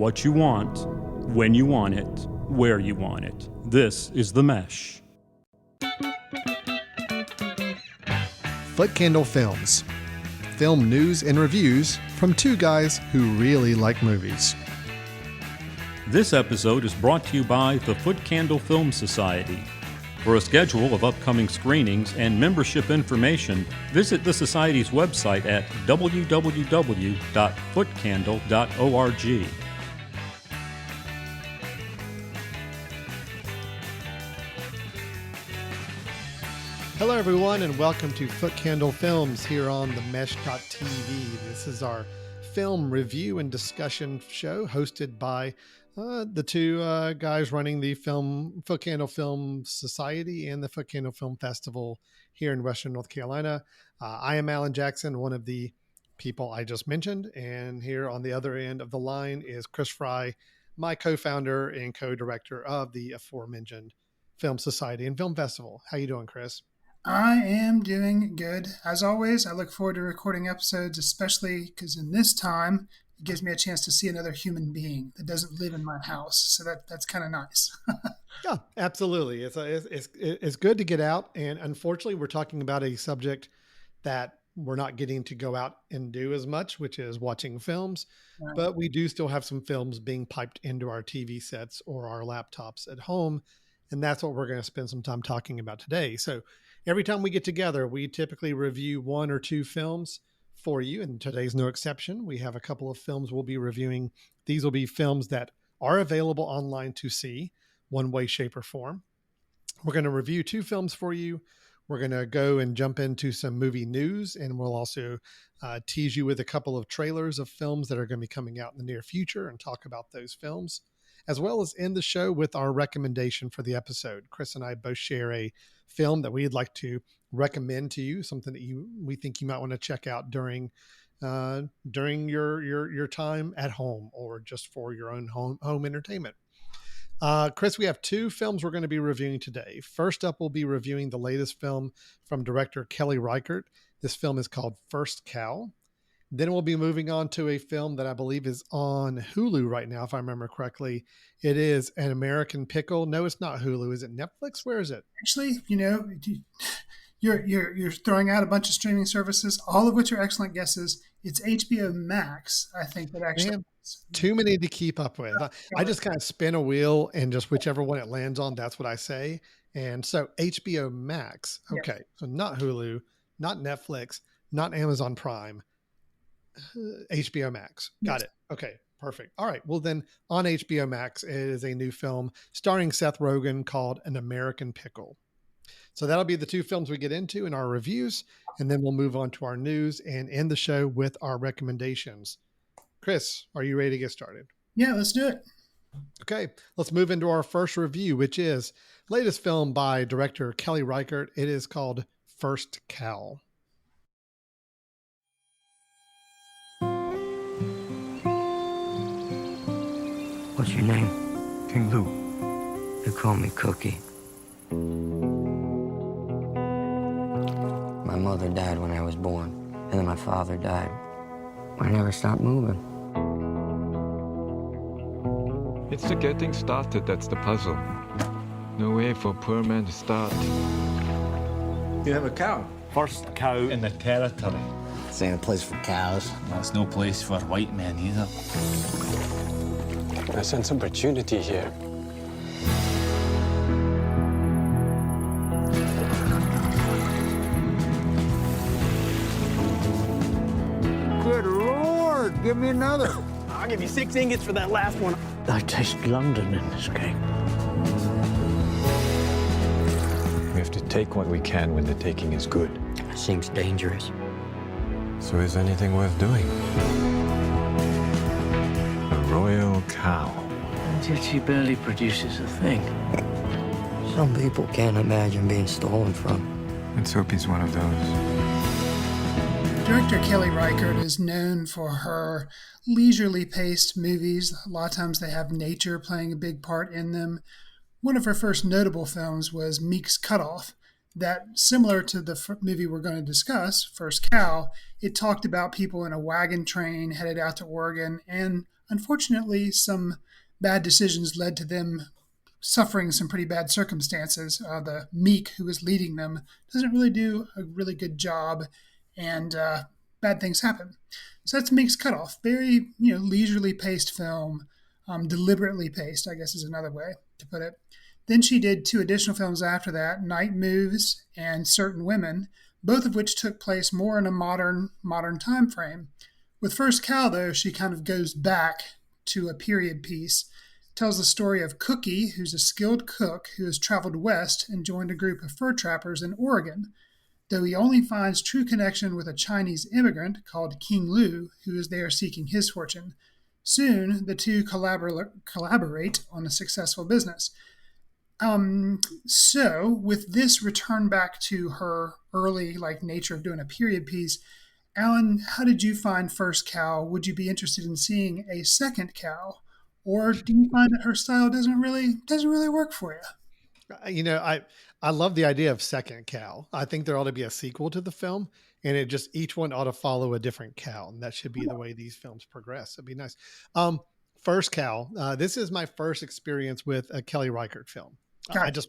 what you want, when you want it, where you want it. This is The Mesh. Footcandle Films. Film news and reviews from two guys who really like movies. This episode is brought to you by the Footcandle Films Society. For a schedule of upcoming screenings and membership information, visit the Society's website at www.footcandle.org. Hello, everyone, and welcome to Footcandle Films here on the Mesh.tv. This is our film review and discussion show hosted by the two guys running the Footcandle Film Society and the Footcandle Film Festival here in Western North Carolina. I am Alan Jackson, one of the people I just mentioned, and here on the other end of the line is Chris Fry, my co-founder and co-director of the aforementioned Film Society and Film Festival. How you doing, Chris? I am doing good. As always, I look forward to recording episodes, especially because in this time, it gives me a chance to see another human being that doesn't live in my house. So that's kind of nice. Yeah, absolutely. It's good to get out. And unfortunately, we're talking about a subject that we're not getting to go out and do as much, which is watching films. Right. But we do still have some films being piped into our TV sets or our laptops at home. And that's what we're going to spend some time talking about today. So every time we get together, we typically review one or two films for you, and today's no exception. We have a couple of films we'll be reviewing. These will be films that are available online to see, one way, shape, or form. We're going to review two films for you. We're going to go and jump into some movie news, and we'll also tease you with a couple of trailers of films that are going to be coming out in the near future and talk about those films, as well as end the show with our recommendation for the episode. Chris and I both share a film that we'd like to recommend to you, something that we think you might want to check out during your time at home or just for your own home entertainment. Chris, we have two films we're going to be reviewing today. First up, we'll be reviewing the latest film from director Kelly Reichardt. This film is called First Cow. Then we'll be moving on to a film that I believe is on Hulu right now, if I remember correctly. It is An American Pickle. No, it's not Hulu. Is it Netflix? Where is it? Actually, you're throwing out a bunch of streaming services, all of which are excellent guesses. It's HBO Max, I think, that actually. Man, too many to keep up with. I just kind of spin a wheel and just whichever one it lands on, that's what I say. And so HBO Max. Okay. Yes. So not Hulu, not Netflix, not Amazon Prime. HBO Max. Got it. Okay, perfect. All right. Well, then on HBO Max is a new film starring Seth Rogen called An American Pickle. So that'll be the two films we get into in our reviews, and then we'll move on to our news and end the show with our recommendations. Chris, are you ready to get started? Yeah, let's do it. Okay, let's move into our first review, which is latest film by director Kelly Reichardt. It is called First Cow. What's your name? King Lou. They call me Cookie. My mother died when I was born, and then my father died. I never stopped moving. It's the getting started that's the puzzle. No way for a poor man to start. You have a cow. First cow in the territory. This ain't a place for cows. That's no place for white men either. I sense opportunity here. Good Lord, give me another. I'll give you 6 ingots for that last one. I taste London in this cake. We have to take what we can when the taking is good. It seems dangerous. So is anything worth doing? A royal cow. And yet she barely produces a thing. Some people can't imagine being stolen from. Let's hope he's one of those. Director Kelly Reichardt is known for her leisurely paced movies. A lot of times they have nature playing a big part in them. One of her first notable films was Meek's Cutoff, that, similar to the movie we're going to discuss, First Cow, it talked about people in a wagon train headed out to Oregon, and unfortunately some bad decisions led to them suffering some pretty bad circumstances. The Meek, who was leading them, doesn't really do a really good job, and bad things happen. So that's Meek's Cutoff. Very, leisurely paced film, deliberately paced, I guess is another way to put it. Then she did 2 additional films after that, Night Moves and Certain Women, both of which took place more in a modern time frame. With First Cow, though, she kind of goes back to a period piece, tells the story of Cookie, who's a skilled cook who has traveled west and joined a group of fur trappers in Oregon, though he only finds true connection with a Chinese immigrant called King Lu, who is there seeking his fortune. Soon, the two collaborate on a successful business. So with this return back to her early nature of doing a period piece, Alan, how did you find First Cow? Would you be interested in seeing a second Cow, or do you find that her style doesn't really work for you? I love the idea of Second Cow. I think there ought to be a sequel to the film, and each one ought to follow a different cow, and that should be the way these films progress. It'd be nice. First Cow. This is my first experience with a Kelly Reichardt film. I just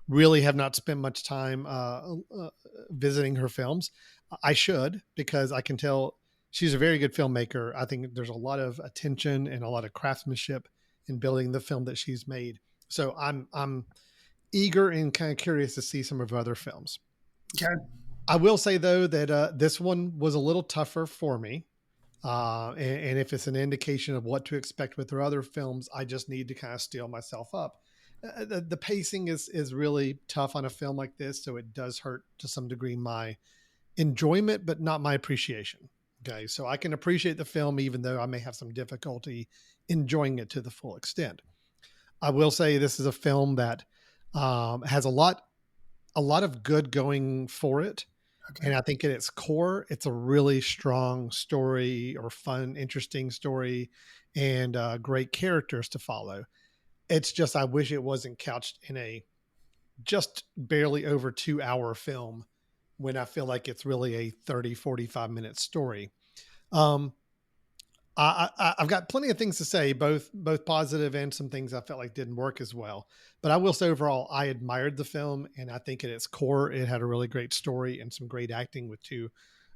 really have not spent much time visiting her films. I should, because I can tell she's a very good filmmaker. I think there's a lot of attention and a lot of craftsmanship in building the film that she's made. So I'm eager and kind of curious to see some of her other films. Okay. I will say, though, that this one was a little tougher for me. And if it's an indication of what to expect with her other films, I just need to kind of steel myself up. The pacing is really tough on a film like this, so it does hurt to some degree my enjoyment, but not my appreciation. Okay, so I can appreciate the film even though I may have some difficulty enjoying it to the full extent. I will say this is a film that has a lot of good going for it. Okay. And I think at its core, it's a really strong story, or fun, interesting story, and great characters to follow. It's just, I wish it wasn't couched in a just barely over 2-hour film when I feel like it's really a 30, 45 minute story. I've got plenty of things to say, both positive and some things I felt like didn't work as well. But I will say overall, I admired the film, and I think at its core, it had a really great story and some great acting with 2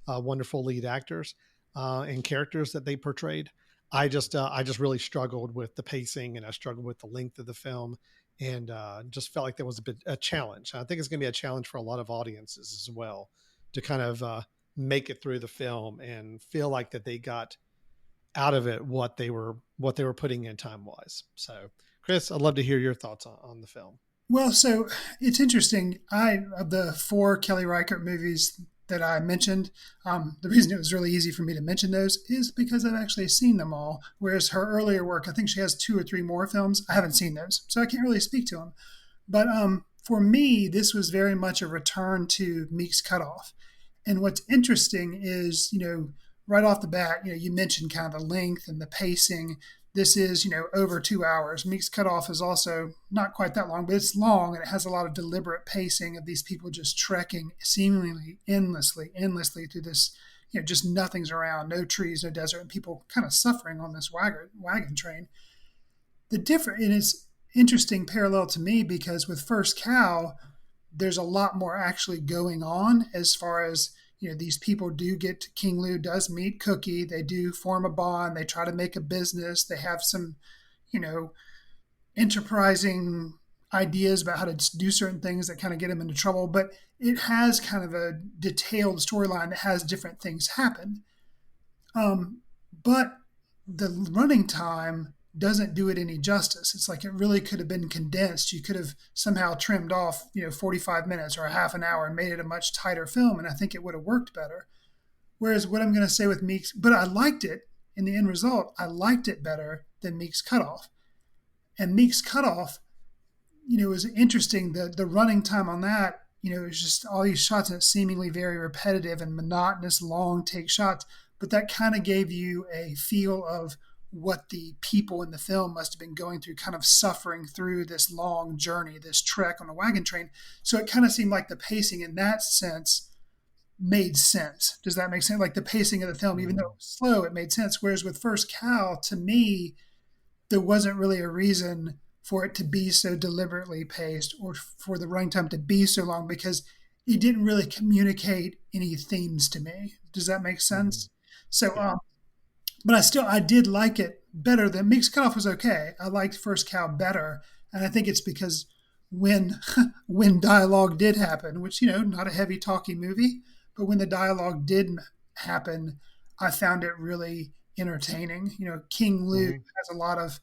wonderful lead actors and characters that they portrayed. I just really struggled with the pacing, and I struggled with the length of the film, and just felt like there was a challenge. I think it's going to be a challenge for a lot of audiences as well to kind of make it through the film and feel like that they got out of it what they were putting in time wise. So, Chris, I'd love to hear your thoughts on the film. Well, so it's interesting. Of the 4 Kelly Reichardt movies that I mentioned, the reason it was really easy for me to mention those is because I've actually seen them all. Whereas her earlier work, I think she has 2 or 3 more films. I haven't seen those, so I can't really speak to them. But for me, this was very much a return to Meek's Cutoff. And what's interesting is, right off the bat, you mentioned kind of the length and the pacing. This is, over 2 hours. Meek's Cutoff is also not quite that long, but it's long, and it has a lot of deliberate pacing of these people just trekking seemingly endlessly through this, just nothing's around, no trees, no desert, and people kind of suffering on this wagon train. And it's interesting parallel to me because with First Cow, there's a lot more actually going on as far as, these people do get, King Lu does meet Cookie. They do form a bond. They try to make a business. They have some, enterprising ideas about how to do certain things that kind of get them into trouble. But it has kind of a detailed storyline that has different things happen. But the running time doesn't do it any justice. It's like it really could have been condensed. You could have somehow trimmed off, 45 minutes or a half an hour and made it a much tighter film, and I think it would have worked better. Whereas what I'm going to say with Meek's, but I liked it in the end result. I liked it better than Meek's Cutoff. And Meek's Cutoff, was interesting. The running time on that, it was just all these shots and it's seemingly very repetitive and monotonous, long take shots. But that kind of gave you a feel of what the people in the film must have been going through, kind of suffering through this long journey, this trek on a wagon train. So it kind of seemed like the pacing in that sense made sense. Does that make sense? Like the pacing of the film, even though it was slow, it made sense. Whereas with First Cow, to me, there wasn't really a reason for it to be so deliberately paced or for the running time to be so long, because it didn't really communicate any themes to me. Does that make sense? So, but I did like it better than Meek's Cutoff was okay. I liked First Cow better. And I think it's because when dialogue did happen, which, not a heavy talky movie, but when the dialogue did happen, I found it really entertaining. King Lou has a lot of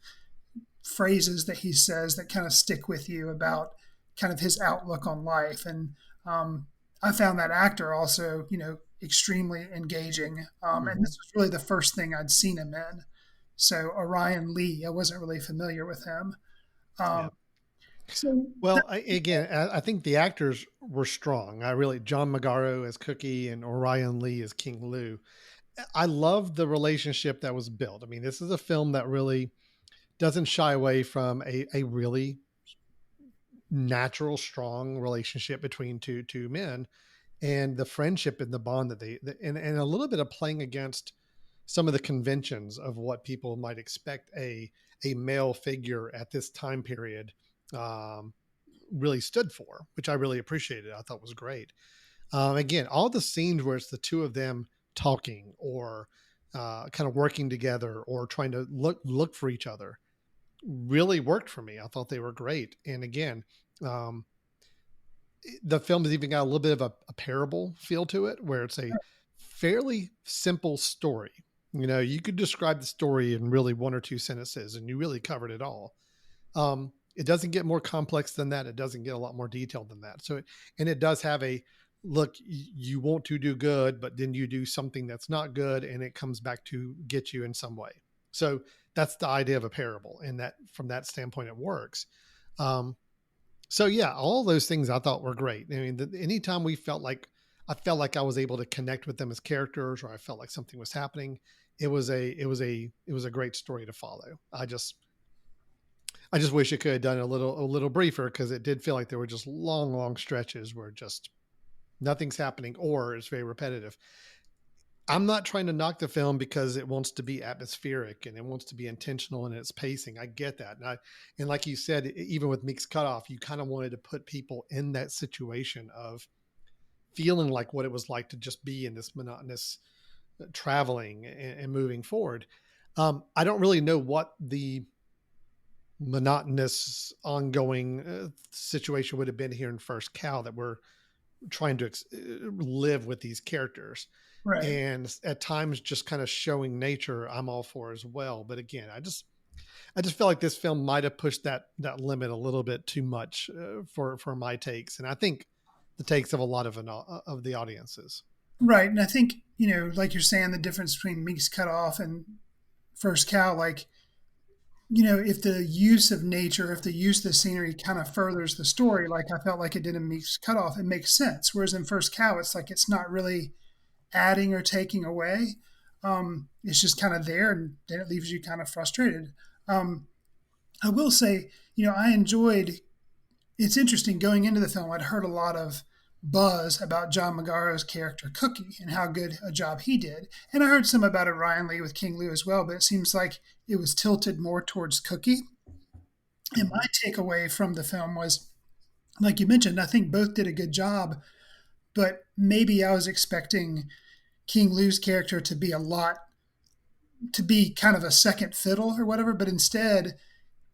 phrases that he says that kind of stick with you about kind of his outlook on life. And I found that actor also, extremely engaging. And this was really the first thing I'd seen him in. So Orion Lee, I wasn't really familiar with him. I think the actors were strong. John Magaro as Cookie and Orion Lee as King Lou. I love the relationship that was built. I mean, this is a film that really doesn't shy away from a really natural, strong relationship between two men, and the friendship and the bond that and a little bit of playing against some of the conventions of what people might expect a male figure at this time period really stood for, which I really appreciated. I thought was great. Again, all the scenes where it's the two of them talking or kind of working together or trying to look for each other really worked for me. I thought they were great. And again, the film has even got a little bit of a parable feel to it, where it's a fairly simple story. You could describe the story in really one or two sentences and you really covered it all. It doesn't get more complex than that. It doesn't get a lot more detailed than that. So, and it does have a look, you want to do good, but then you do something that's not good and it comes back to get you in some way. So that's the idea of a parable. And that from that standpoint, it works. So yeah, all those things I thought were great. I mean, anytime I felt like I was able to connect with them as characters, or I felt like something was happening, it was a great story to follow. I just wish it could have done a little briefer, because it did feel like there were just long stretches where just nothing's happening or it's very repetitive. I'm not trying to knock the film because it wants to be atmospheric and it wants to be intentional in its pacing. I get that. And like you said, even with Meek's Cutoff, you kind of wanted to put people in that situation of feeling like what it was like to just be in this monotonous traveling and moving forward. I don't really know what the monotonous ongoing situation would have been here in First Cow that we're trying to live with these characters. Right. And at times just kind of showing nature, I'm all for as well. But again, I just feel like this film might have pushed that limit a little bit too much for my takes. And I think the takes of a lot of the audiences. Right. And I think, like you're saying, the difference between Meek's Cutoff and First Cow, like, if the use of nature, if the use of the scenery kind of furthers the story, like I felt like it did in Meek's Cutoff, it makes sense. Whereas in First Cow, it's like it's not really adding or taking away. It's just kind of there, and then it leaves you kind of frustrated. I will say, I enjoyed, it's interesting going into the film, I'd heard a lot of buzz about John Magaro's character Cookie and how good a job he did. And I heard some about Orion Lee with King Lou as well, but it seems like it was tilted more towards Cookie. And my takeaway from the film was, like you mentioned, I think both did a good job, but maybe I was expecting King Lou's character to be kind of a second fiddle or whatever, but instead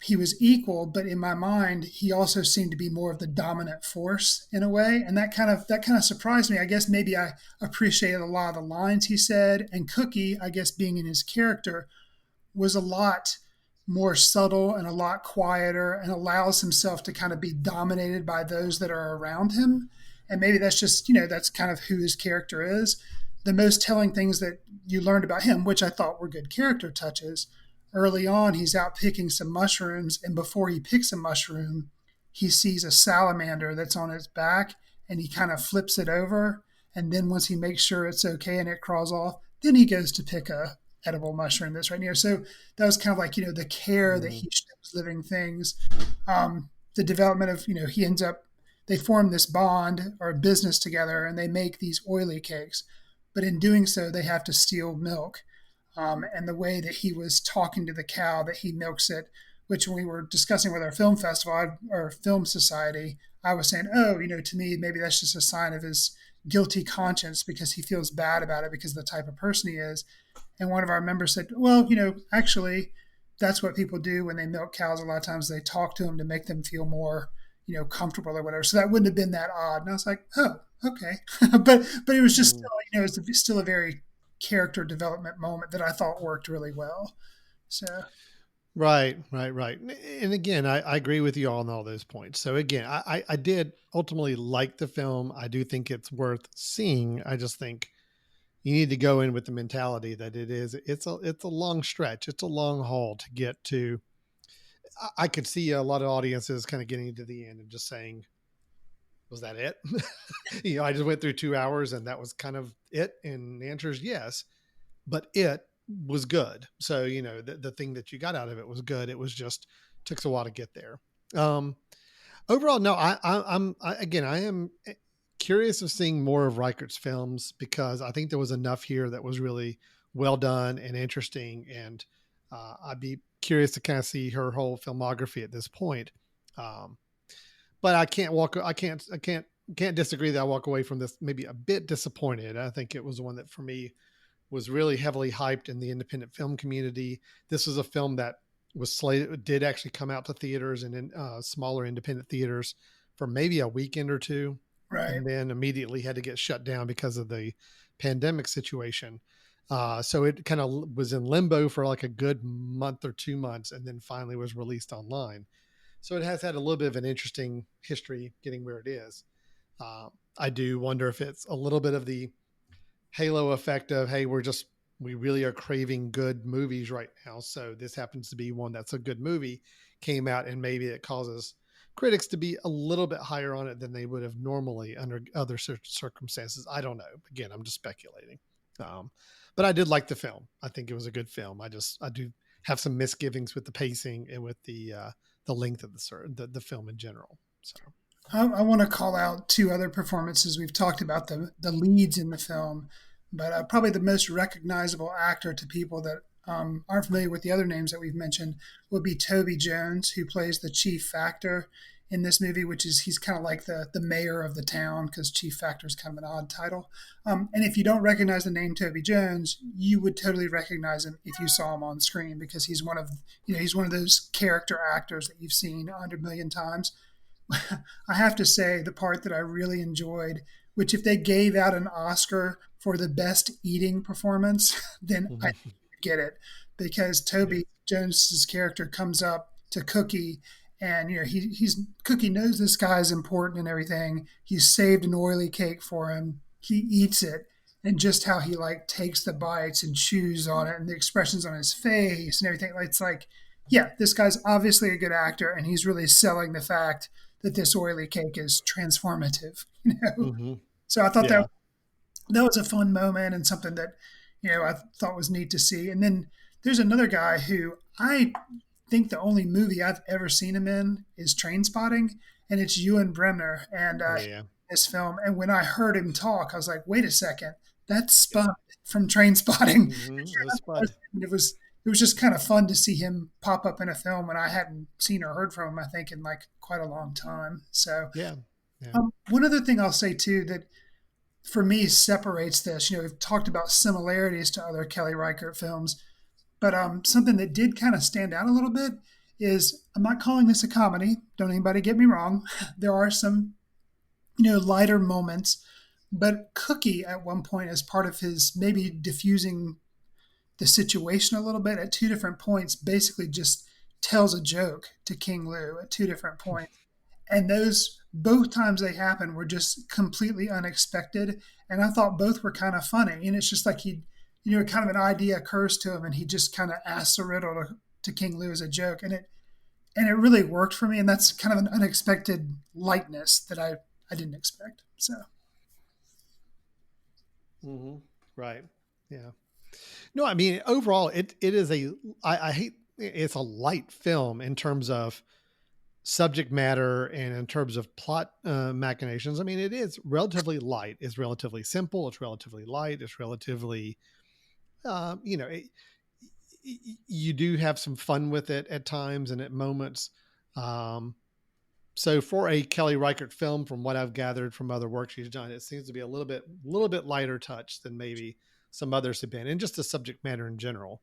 he was equal. But in my mind, he also seemed to be more of the dominant force in a way. And that kind of surprised me. I guess maybe I appreciated a lot of the lines he said, and Cookie, I guess being in his character, was a lot more subtle and a lot quieter and allows himself to kind of be dominated by those that are around him. And maybe that's just, that's kind of who his character is. The most telling things that you learned about him, which I thought were good character touches, early on, he's out picking some mushrooms, and before he picks a mushroom, he sees a salamander that's on his back, and he kind of flips it over. And then once he makes sure it's okay and it crawls off, then he goes to pick a edible mushroom that's right near. So that was kind of like, the care that he shows living things. The development of, they form this bond or business together, and they make these oily cakes. But in doing so, they have to steal milk. And the way that he was talking to the cow that he milks it, which when we were discussing with our film festival or film society, I was saying, to me, maybe that's just a sign of his guilty conscience because he feels bad about it because of the type of person he is. And one of our members said, well, actually, that's what people do when they milk cows. A lot of times they talk to them to make them feel more, comfortable or whatever. So that wouldn't have been that odd. And I was like, oh, okay. but it was just still, it was still a very character development moment that I thought worked really well. So. Right. And again, I agree with you on all those points. So again, I did ultimately like the film. I do think it's worth seeing. I just think you need to go in with the mentality that it's a long stretch. It's a long haul to get to. I could see a lot of audiences kind of getting to the end and just saying, was that it? I just went through 2 hours and that was kind of it. And the answer is yes, but it was good. So, the thing that you got out of it was good. It was just took us a while to get there. Overall, no, I am curious of seeing more of Reichardt's films because I think there was enough here that was really well done and interesting. And I'd be curious to kind of see her whole filmography at this point. But I can't disagree that I walk away from this maybe a bit disappointed. I think it was one that for me was really heavily hyped in the independent film community. This was a film that was slated, did actually come out to theaters and in smaller independent theaters for maybe a weekend or two. Right. And then immediately had to get shut down because of the pandemic situation. So it kind of was in limbo for like a good month or 2 months and then finally was released online. So it has had a little bit of an interesting history getting where it is. I do wonder if it's a little bit of the halo effect of, hey, we really are craving good movies right now. So this happens to be one that's a good movie came out and maybe it causes critics to be a little bit higher on it than they would have normally under other circumstances. I don't know. Again, I'm just speculating. But I did like the film. I think it was a good film. I do have some misgivings with the pacing and with the length of the film in general. So I want to call out two other performances. We've talked about the leads in the film, but probably the most recognizable actor to people that aren't familiar with the other names that we've mentioned would be Toby Jones, who plays the chief factor in this movie, which is he's kind of like the mayor of the town because chief factor is kind of an odd title. And if you don't recognize the name Toby Jones, you would totally recognize him if you saw him on screen because he's one of those character actors that you've seen 100 million times. I have to say the part that I really enjoyed, which if they gave out an Oscar for the best eating performance, then I get it because Toby Jones's character comes up to Cookie and, Cookie knows this guy's important and everything. He's saved an oily cake for him. He eats it and just how he takes the bites and chews on it and the expressions on his face and everything. It's like, yeah, this guy's obviously a good actor and he's really selling the fact that this oily cake is transformative, So I thought that was a fun moment and something that, I thought was neat to see. And then there's another guy who I think the only movie I've ever seen him in is Trainspotting, and it's Ewan Bremner and this film. And when I heard him talk, I was like, wait a second, that's Spud from Trainspotting. It was just kind of fun to see him pop up in a film when I hadn't seen or heard from him, I think, in quite a long time. So one other thing I'll say too that for me separates this, we've talked about similarities to other Kelly Reichardt films, but something that did kind of stand out a little bit is, I'm not calling this a comedy. Don't anybody get me wrong. There are some, lighter moments, but Cookie at one point, as part of his maybe diffusing the situation a little bit at two different points, basically just tells a joke to King Lou at two different points. And those, both times they happened, were just completely unexpected. And I thought both were kind of funny. And it's just like kind of an idea occurs to him and he just kind of asks a riddle to King Lou as a joke. And it really worked for me. And that's kind of an unexpected lightness that I didn't expect. So. Right. Yeah. No, I mean, overall, it is it's a light film in terms of subject matter and in terms of plot machinations. I mean, it is relatively light. It's relatively simple. It's relatively light. It's relatively, you do have some fun with it at times and at moments. So for a Kelly Reichardt film, from what I've gathered from other work she's done, it seems to be a little bit lighter touch than maybe some others have been, and just the subject matter in general.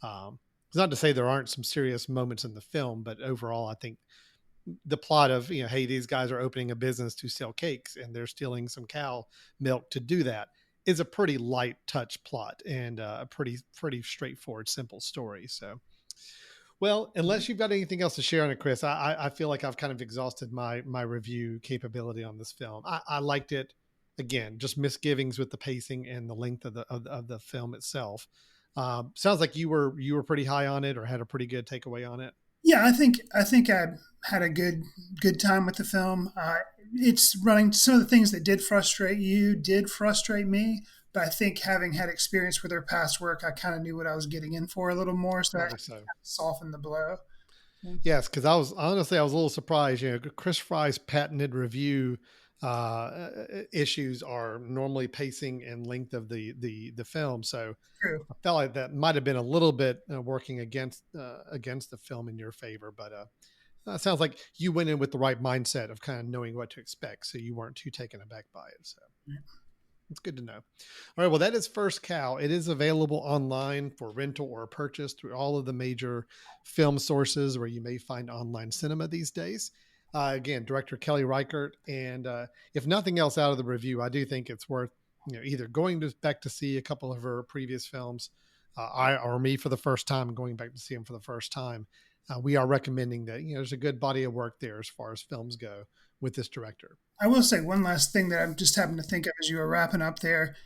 It's not to say there aren't some serious moments in the film, but overall, I think the plot of, hey, these guys are opening a business to sell cakes and they're stealing some cow milk to do that is a pretty light touch plot and a pretty straightforward, simple story. So, well, unless you've got anything else to share on it, Chris, I feel like I've kind of exhausted my review capability on this film. I liked it. Again, just misgivings with the pacing and the length of the film itself. Sounds like you were pretty high on it or had a pretty good takeaway on it. Yeah, I think I had a good time with the film. It's running. Some of the things that did frustrate you did frustrate me, but I think having had experience with her past work, I kind of knew what I was getting in for a little more, so that kind of softened the blow. Yes, because I was a little surprised. Chris Fry's patented review issues are normally pacing and length of the film, so True. I felt like that might have been a little bit working against the film in your favor, but it sounds like you went in with the right mindset of kind of knowing what to expect, so you weren't too taken aback by it. So it's good to know. All right, well, that is First Cow. It is available online for rental or purchase through all of the major film sources where you may find online cinema these days. Again, director Kelly Reichardt, and if nothing else out of the review, I do think it's worth either going back to see a couple of her previous films, or me for the first time, going back to see them for the first time. We are recommending that there's a good body of work there as far as films go with this director. I will say one last thing that I'm just happened to think of as you were wrapping up there.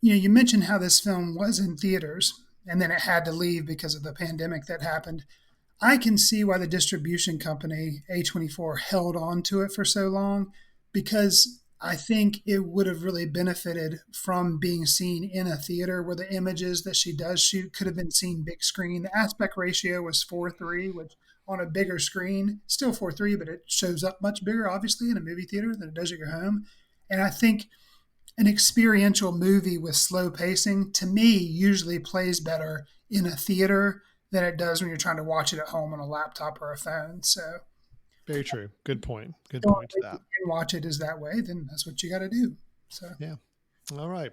You mentioned how this film was in theaters and then it had to leave because of the pandemic that happened. I can see why the distribution company, A24, held on to it for so long, because I think it would have really benefited from being seen in a theater where the images that she does shoot could have been seen big screen. The aspect ratio was 4:3, which on a bigger screen, still 4:3, but it shows up much bigger, obviously, in a movie theater than it does at your home. And I think an experiential movie with slow pacing, to me, usually plays better in a theater than it does when you're trying to watch it at home on a laptop or a phone. So, very true. Good point. Good point to that. If you can watch it is that way, then that's what you got to do. So, yeah. All right.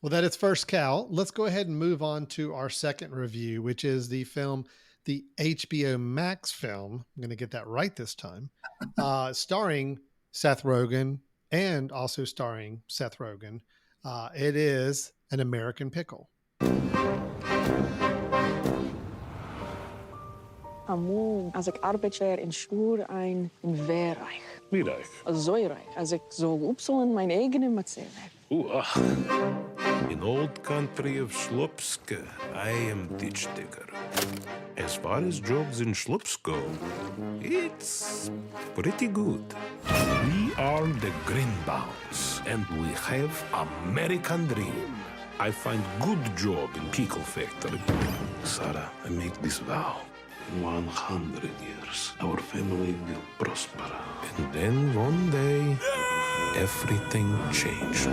Well, that is First Cow. Let's go ahead and move on to our second review, which is the film, the HBO Max film. I'm going to get that right this time. Starring Seth Rogen and also starring Seth Rogen. It is An American Pickle. Als ik arbeidsjaar in Schuur een weerreich. Wie reich? Zo reich. Als ik zo opzellen mijn eigen met zijn. In old country of Slupska, I am ditch digger. As far as jobs in Slups go, it's pretty good. We are the Greenbaums, and we have American dream. I find good job in pickle factory. Sarah, I make this vow. 100 years, our family will prosper. And then one day, everything changed.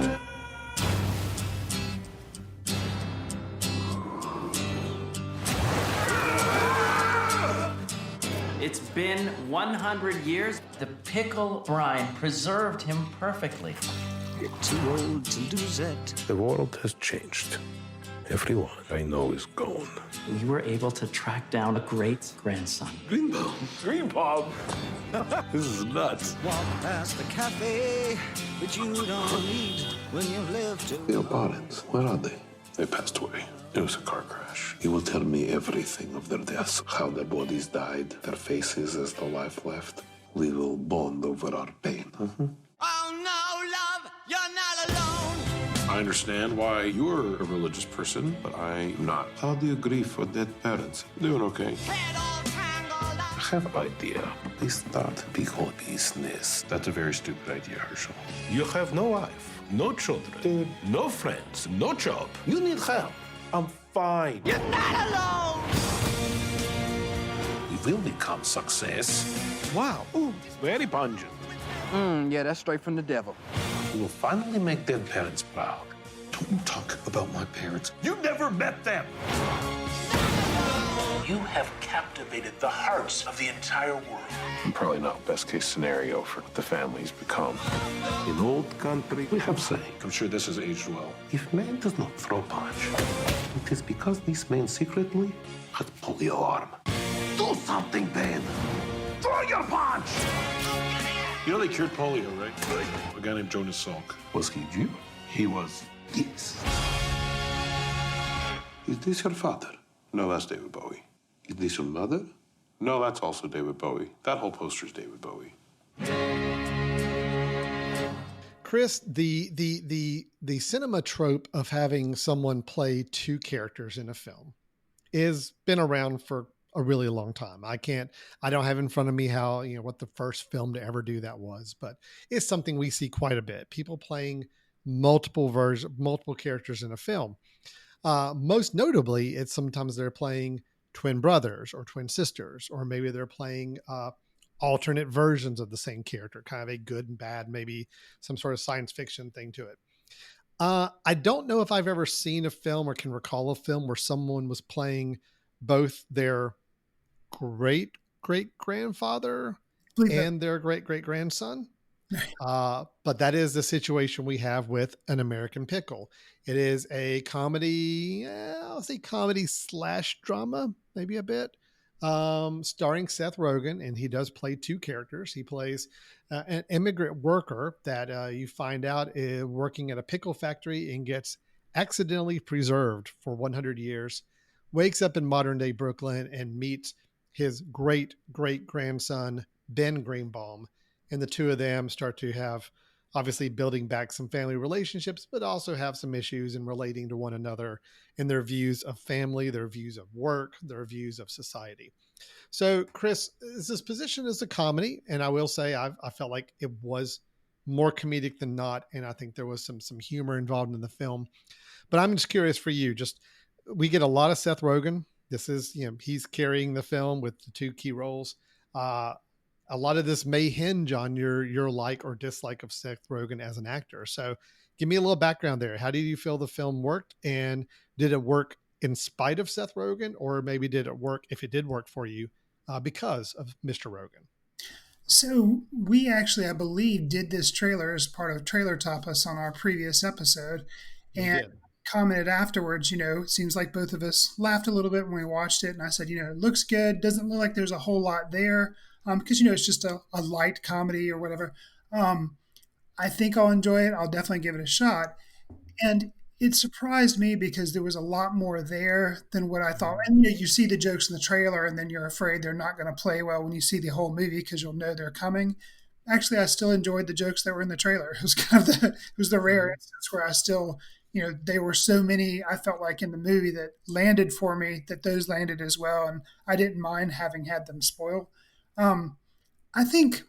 It's been 100 years. The pickle brine preserved him perfectly. You're too old to lose that. The world has changed. Everyone I know is gone. You were able to track down a great-grandson. Greenbaum? Greenbaum? This is nuts. Walk past the cafe that you don't need when you live to... The Albarans, where are they? They passed away. It was a car crash. He will tell me everything of their deaths, how their bodies died, their faces as the life left. We will bond over our pain. Oh no, love, you're not alone. I understand why you're a religious person, but I'm not. How do you grieve for dead parents? Doing okay. I have an idea. They start pickle business. That's a very stupid idea, Herschel. You have no wife, no children, no friends, no job. You need help. I'm fine. You're not alone! We will become success. Wow. Ooh, very pungent. Yeah, that's straight from the devil. We will finally make their parents proud. Don't talk about my parents. You never met them. You have captivated the hearts of the entire world. I'm probably not best case scenario for the family's become. In old country, we have saying. I'm sure this has aged well. If man does not throw punch, it is because this man secretly has polio arm. Do something, Ben. Throw your punch! You know they cured polio, right? A guy named Jonas Salk. Was he Jew? He was. Yes. Is this your father? No, that's David Bowie. Is this your mother? No, that's also David Bowie. That whole poster is David Bowie. Chris, the cinema trope of having someone play two characters in a film has been around for a really long time. I don't have in front of me how, what the first film to ever do that was, but it's something we see quite a bit. People playing multiple characters in a film. Most notably, it's sometimes they're playing twin brothers or twin sisters, or maybe they're playing alternate versions of the same character, kind of a good and bad, maybe some sort of science fiction thing to it. I don't know if I've ever seen a film or can recall a film where someone was playing both their great great grandfather and their great great grandson. But that is the situation we have with An American Pickle. It is a comedy, I'll say comedy / drama, maybe a bit, starring Seth Rogen, and he does play two characters. He plays an immigrant worker that you find out is working at a pickle factory and gets accidentally preserved for 100 years, wakes up in modern day Brooklyn and meets his great great grandson, Ben Greenbaum. And the two of them start to have, obviously, building back some family relationships, but also have some issues in relating to one another in their views of family, their views of work, their views of society. So, Chris, this position is a comedy, and I will say I felt like it was more comedic than not, and I think there was some humor involved in the film. But I'm just curious for you. We get a lot of Seth Rogen. This is, he's carrying the film with the two key roles. A lot of this may hinge on your like or dislike of Seth Rogen as an actor. So give me a little background there. How did you feel the film worked? And did it work in spite of Seth Rogen? Or maybe did it work, if it did work for you, because of Mr. Rogen? So we actually, I believe, did this trailer as part of Trailer Tapas on our previous episode. And commented afterwards, it seems like both of us laughed a little bit when we watched it. And I said, it looks good. Doesn't look like there's a whole lot there. Because, it's just a light comedy or whatever. I think I'll enjoy it. I'll definitely give it a shot. And it surprised me because there was a lot more there than what I thought. And you see the jokes in the trailer, and then you're afraid they're not going to play well when you see the whole movie because you'll know they're coming. Actually, I still enjoyed the jokes that were in the trailer. It was it was the rare instance where I still, there were so many, I felt like in the movie that landed for me, that those landed as well. And I didn't mind having had them spoil. I think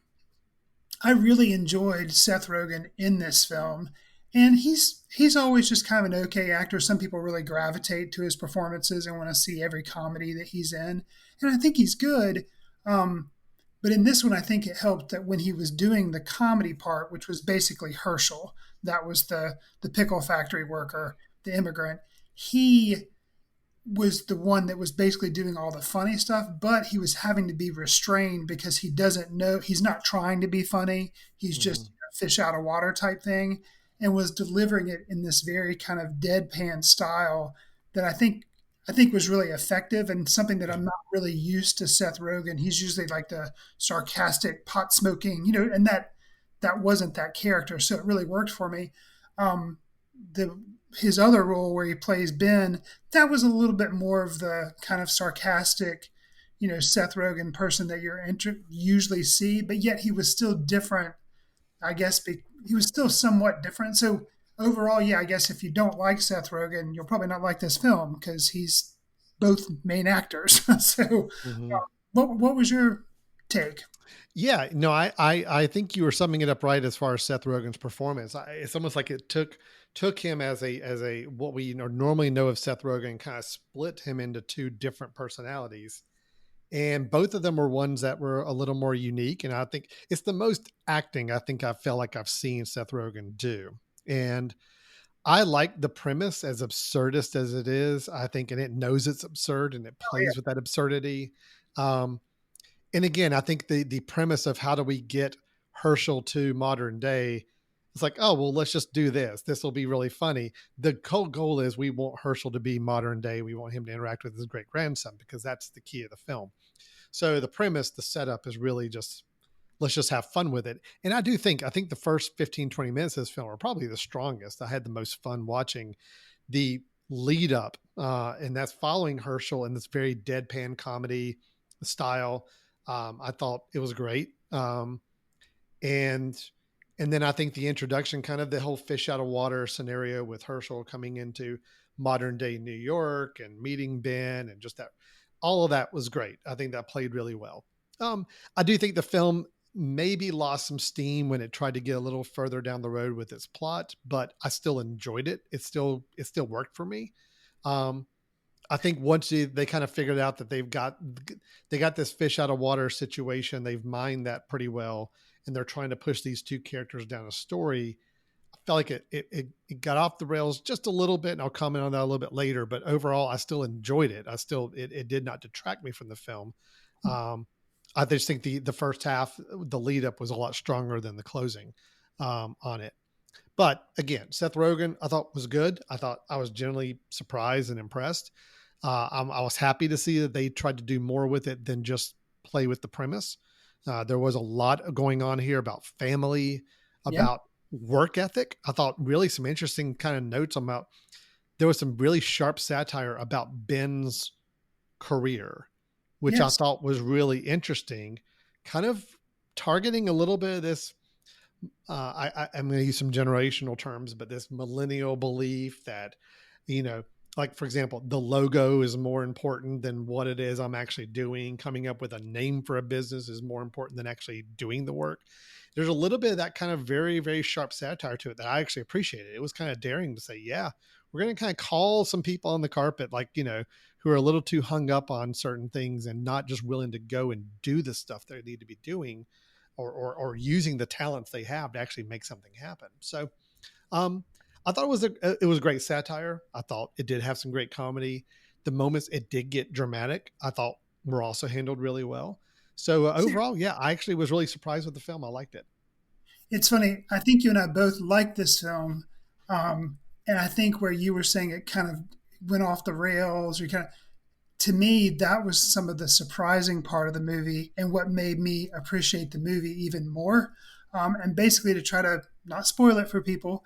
I really enjoyed Seth Rogen in this film, and he's always just kind of an okay actor. Some people really gravitate to his performances and want to see every comedy that he's in, and I think he's good. But in this one, I think it helped that when he was doing the comedy part, which was basically Herschel, that was the pickle factory worker, the immigrant, he was the one that was basically doing all the funny stuff, but he was having to be restrained because he doesn't know, he's not trying to be funny. He's just fish out of water type thing, and was delivering it in this very kind of deadpan style that I think was really effective, and something that I'm not really used to Seth Rogen. He's usually like the sarcastic pot smoking, and that wasn't that character. So it really worked for me. His other role where he plays Ben, that was a little bit more of the kind of sarcastic, Seth Rogen person that you usually see, but yet he was still different. I guess he was still somewhat different. So overall, yeah, I guess if you don't like Seth Rogen, you'll probably not like this film because he's both main actors. So what was your take? Yeah, no, I think you were summing it up right as far as Seth Rogen's performance. It's almost like it took took him as a what we normally know of Seth Rogen, kind of split him into two different personalities. And both of them were ones that were a little more unique. And I think it's the most acting I think I felt like I've seen Seth Rogen do. And I like the premise, as absurdist as it is, I think, and it knows it's absurd and it plays with that absurdity. And again, I think the premise of how do we get Herschel to modern day, it's like, oh, well, let's just do this. This will be really funny. The whole goal is we want Herschel to be modern day. We want him to interact with his great grandson because that's the key of the film. So the premise, the setup is really just, let's just have fun with it. And I think the first 15, 20 minutes of this film are probably the strongest. I had the most fun watching the lead up. And that's following Herschel in this very deadpan comedy style. I thought it was great. And then I think the introduction, kind of the whole fish out of water scenario with Herschel coming into modern day New York and meeting Ben and just that, all of that was great. I think that played really well. I do think the film maybe lost some steam when it tried to get a little further down the road with its plot, but I still enjoyed it. It still worked for me. I think once they kind of figured out that they got this fish out of water situation, they've mined that pretty well, and they're trying to push these two characters down a story. I felt like it got off the rails just a little bit, and I'll comment on that a little bit later. But overall, I still enjoyed it. It did not detract me from the film. I just think the first half, the lead up was a lot stronger than the closing on it. But again, Seth Rogen, I thought was good. I thought I was generally surprised and impressed. I was happy to see that they tried to do more with it than just play with the premise. There was a lot going on here about family, about work ethic. I thought really some interesting kind of notes about, there was some really sharp satire about Ben's career, which I thought was really interesting, kind of targeting a little bit of this. I'm going to use some generational terms, but this millennial belief that, like, for example, the logo is more important than what it is I'm actually doing. Coming up with a name for a business is more important than actually doing the work. There's a little bit of that kind of very, very sharp satire to it that I actually appreciated. It was kind of daring to say, yeah, we're going to kind of call some people on the carpet, like, who are a little too hung up on certain things and not just willing to go and do the stuff they need to be doing, or using the talents they have to actually make something happen. So, I thought it was great satire. I thought it did have some great comedy. The moments it did get dramatic, I thought were also handled really well. So overall, yeah, I actually was really surprised with the film. I liked it. It's funny. I think you and I both liked this film. And I think where you were saying it kind of went off the rails, to me, that was some of the surprising part of the movie and what made me appreciate the movie even more. And basically, to try to not spoil it for people,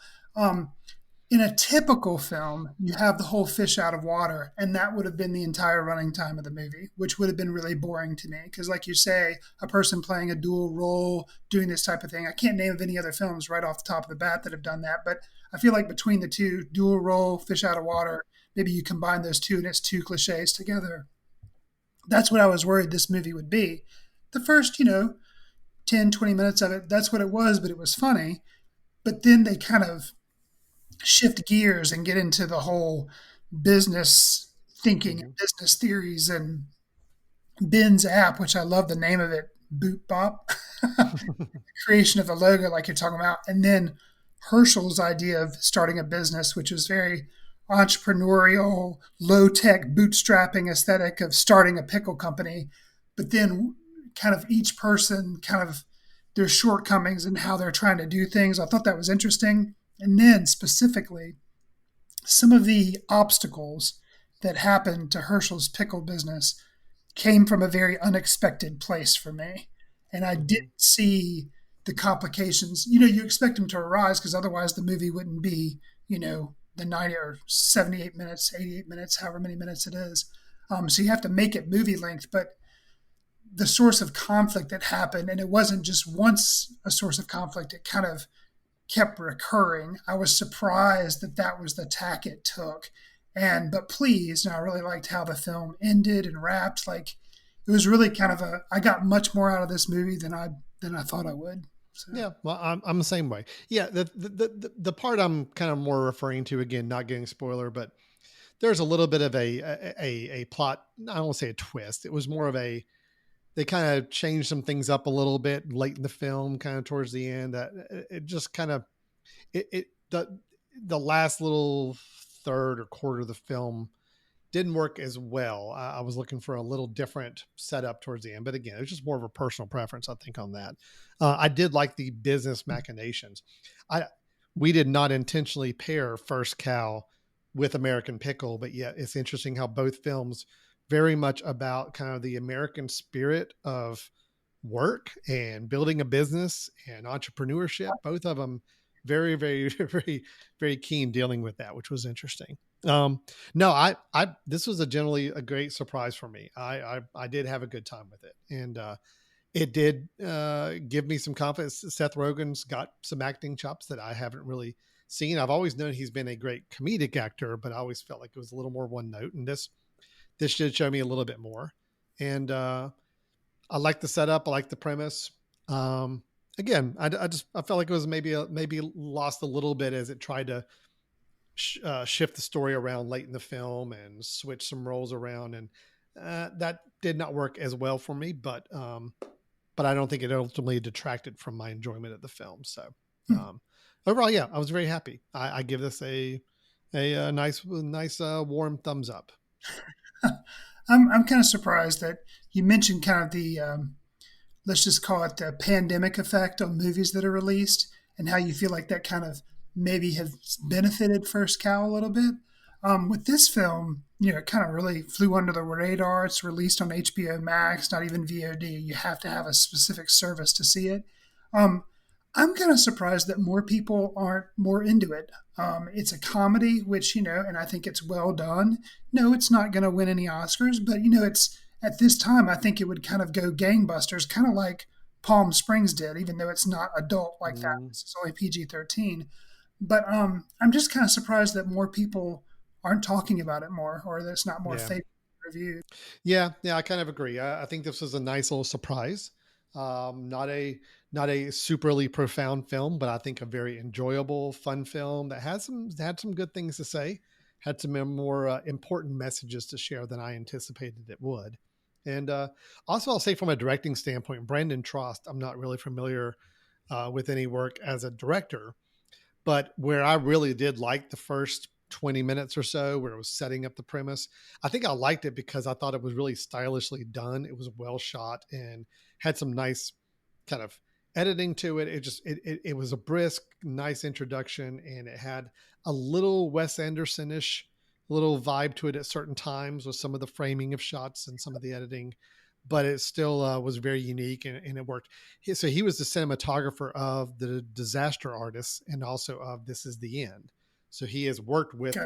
in a typical film, you have the whole fish out of water, and that would have been the entire running time of the movie, which would have been really boring to me. Because like you say, a person playing a dual role, doing this type of thing, I can't name of any other films right off the top of the bat that have done that. But I feel like between the two, dual role, fish out of water, maybe you combine those two and it's two cliches together. That's what I was worried this movie would be. The first, 10, 20 minutes of it, that's what it was, but it was funny. But then they kind of shift gears and get into the whole business thinking and business theories, and Ben's app, which I love the name of it, Boot Bop, the creation of a logo like you're talking about. And then Herschel's idea of starting a business, which was very entrepreneurial, low-tech bootstrapping aesthetic of starting a pickle company. But then kind of each person, kind of their shortcomings and how they're trying to do things. I thought that was interesting. And then specifically, some of the obstacles that happened to Herschel's pickle business came from a very unexpected place for me. And I didn't see the complications. You expect them to arise because otherwise the movie wouldn't be, the 90 or 78 minutes, 88 minutes, however many minutes it is. So you have to make it movie length. But the source of conflict that happened, and it wasn't just once a source of conflict, it kind of kept recurring. I was surprised that was the tack it took, but pleased. And I really liked how the film ended and wrapped. Like, it was really kind of I got much more out of this movie than I thought I would. So. Yeah, well, I'm the same way. Yeah, the part I'm kind of more referring to, again, not getting spoiler, but there's a little bit of a plot. I don't want to say a twist. It was more of they kind of changed some things up a little bit late in the film, kind of towards the end. That it just kind of the last little third or quarter of the film didn't work as well. I was looking for a little different setup towards the end, but again, it was just more of a personal preference, I think, on that. I did like the business machinations. We did not intentionally pair First Cow with American Pickle, but yet it's interesting how both films very much about kind of the American spirit of work and building a business and entrepreneurship. Both of them very, very, very, very keen dealing with that, which was interesting. No, this was generally a great surprise for me. I did have a good time with it, and it did give me some confidence. Seth Rogen's got some acting chops that I haven't really seen. I've always known he's been a great comedic actor, but I always felt like it was a little more one note, and this did show me a little bit more. And I like the setup. I like the premise. Again, I felt like it was maybe lost a little bit as it tried to shift the story around late in the film and switch some roles around, and that did not work as well for me. But I don't think it ultimately detracted from my enjoyment of the film. So overall, yeah, I was very happy. I give this a nice warm thumbs up. I'm kind of surprised that you mentioned kind of the let's just call it the pandemic effect on movies that are released, and how you feel like that kind of maybe has benefited First Cow a little bit. With this film, it kind of really flew under the radar. It's released on HBO Max, not even VOD. You have to have a specific service to see it. I'm kind of surprised that more people aren't more into it. It's a comedy, which, and I think it's well done. No, it's not going to win any Oscars, but, it's at this time, I think it would kind of go gangbusters, kind of like Palm Springs did, even though it's not adult like that. It's only PG-13. But I'm just kind of surprised that more people aren't talking about it more, or that it's not more favorably reviewed. Yeah, I kind of agree. I think this was a nice little surprise. Not a superly profound film, but I think a very enjoyable, fun film that had some good things to say, had some more important messages to share than I anticipated it would. And also, I'll say from a directing standpoint, Brandon Trost, I'm not really familiar with any work as a director, but where I really did like the first 20 minutes or so, where it was setting up the premise, I think I liked it because I thought it was really stylishly done. It was well shot and had some nice kind of editing to it. It was a brisk, nice introduction, and it had a little Wes Anderson-ish little vibe to it at certain times with some of the framing of shots and some of the editing, but it still was very unique, and it worked. So he was the cinematographer of The Disaster Artists and also of This Is the End. So he has worked with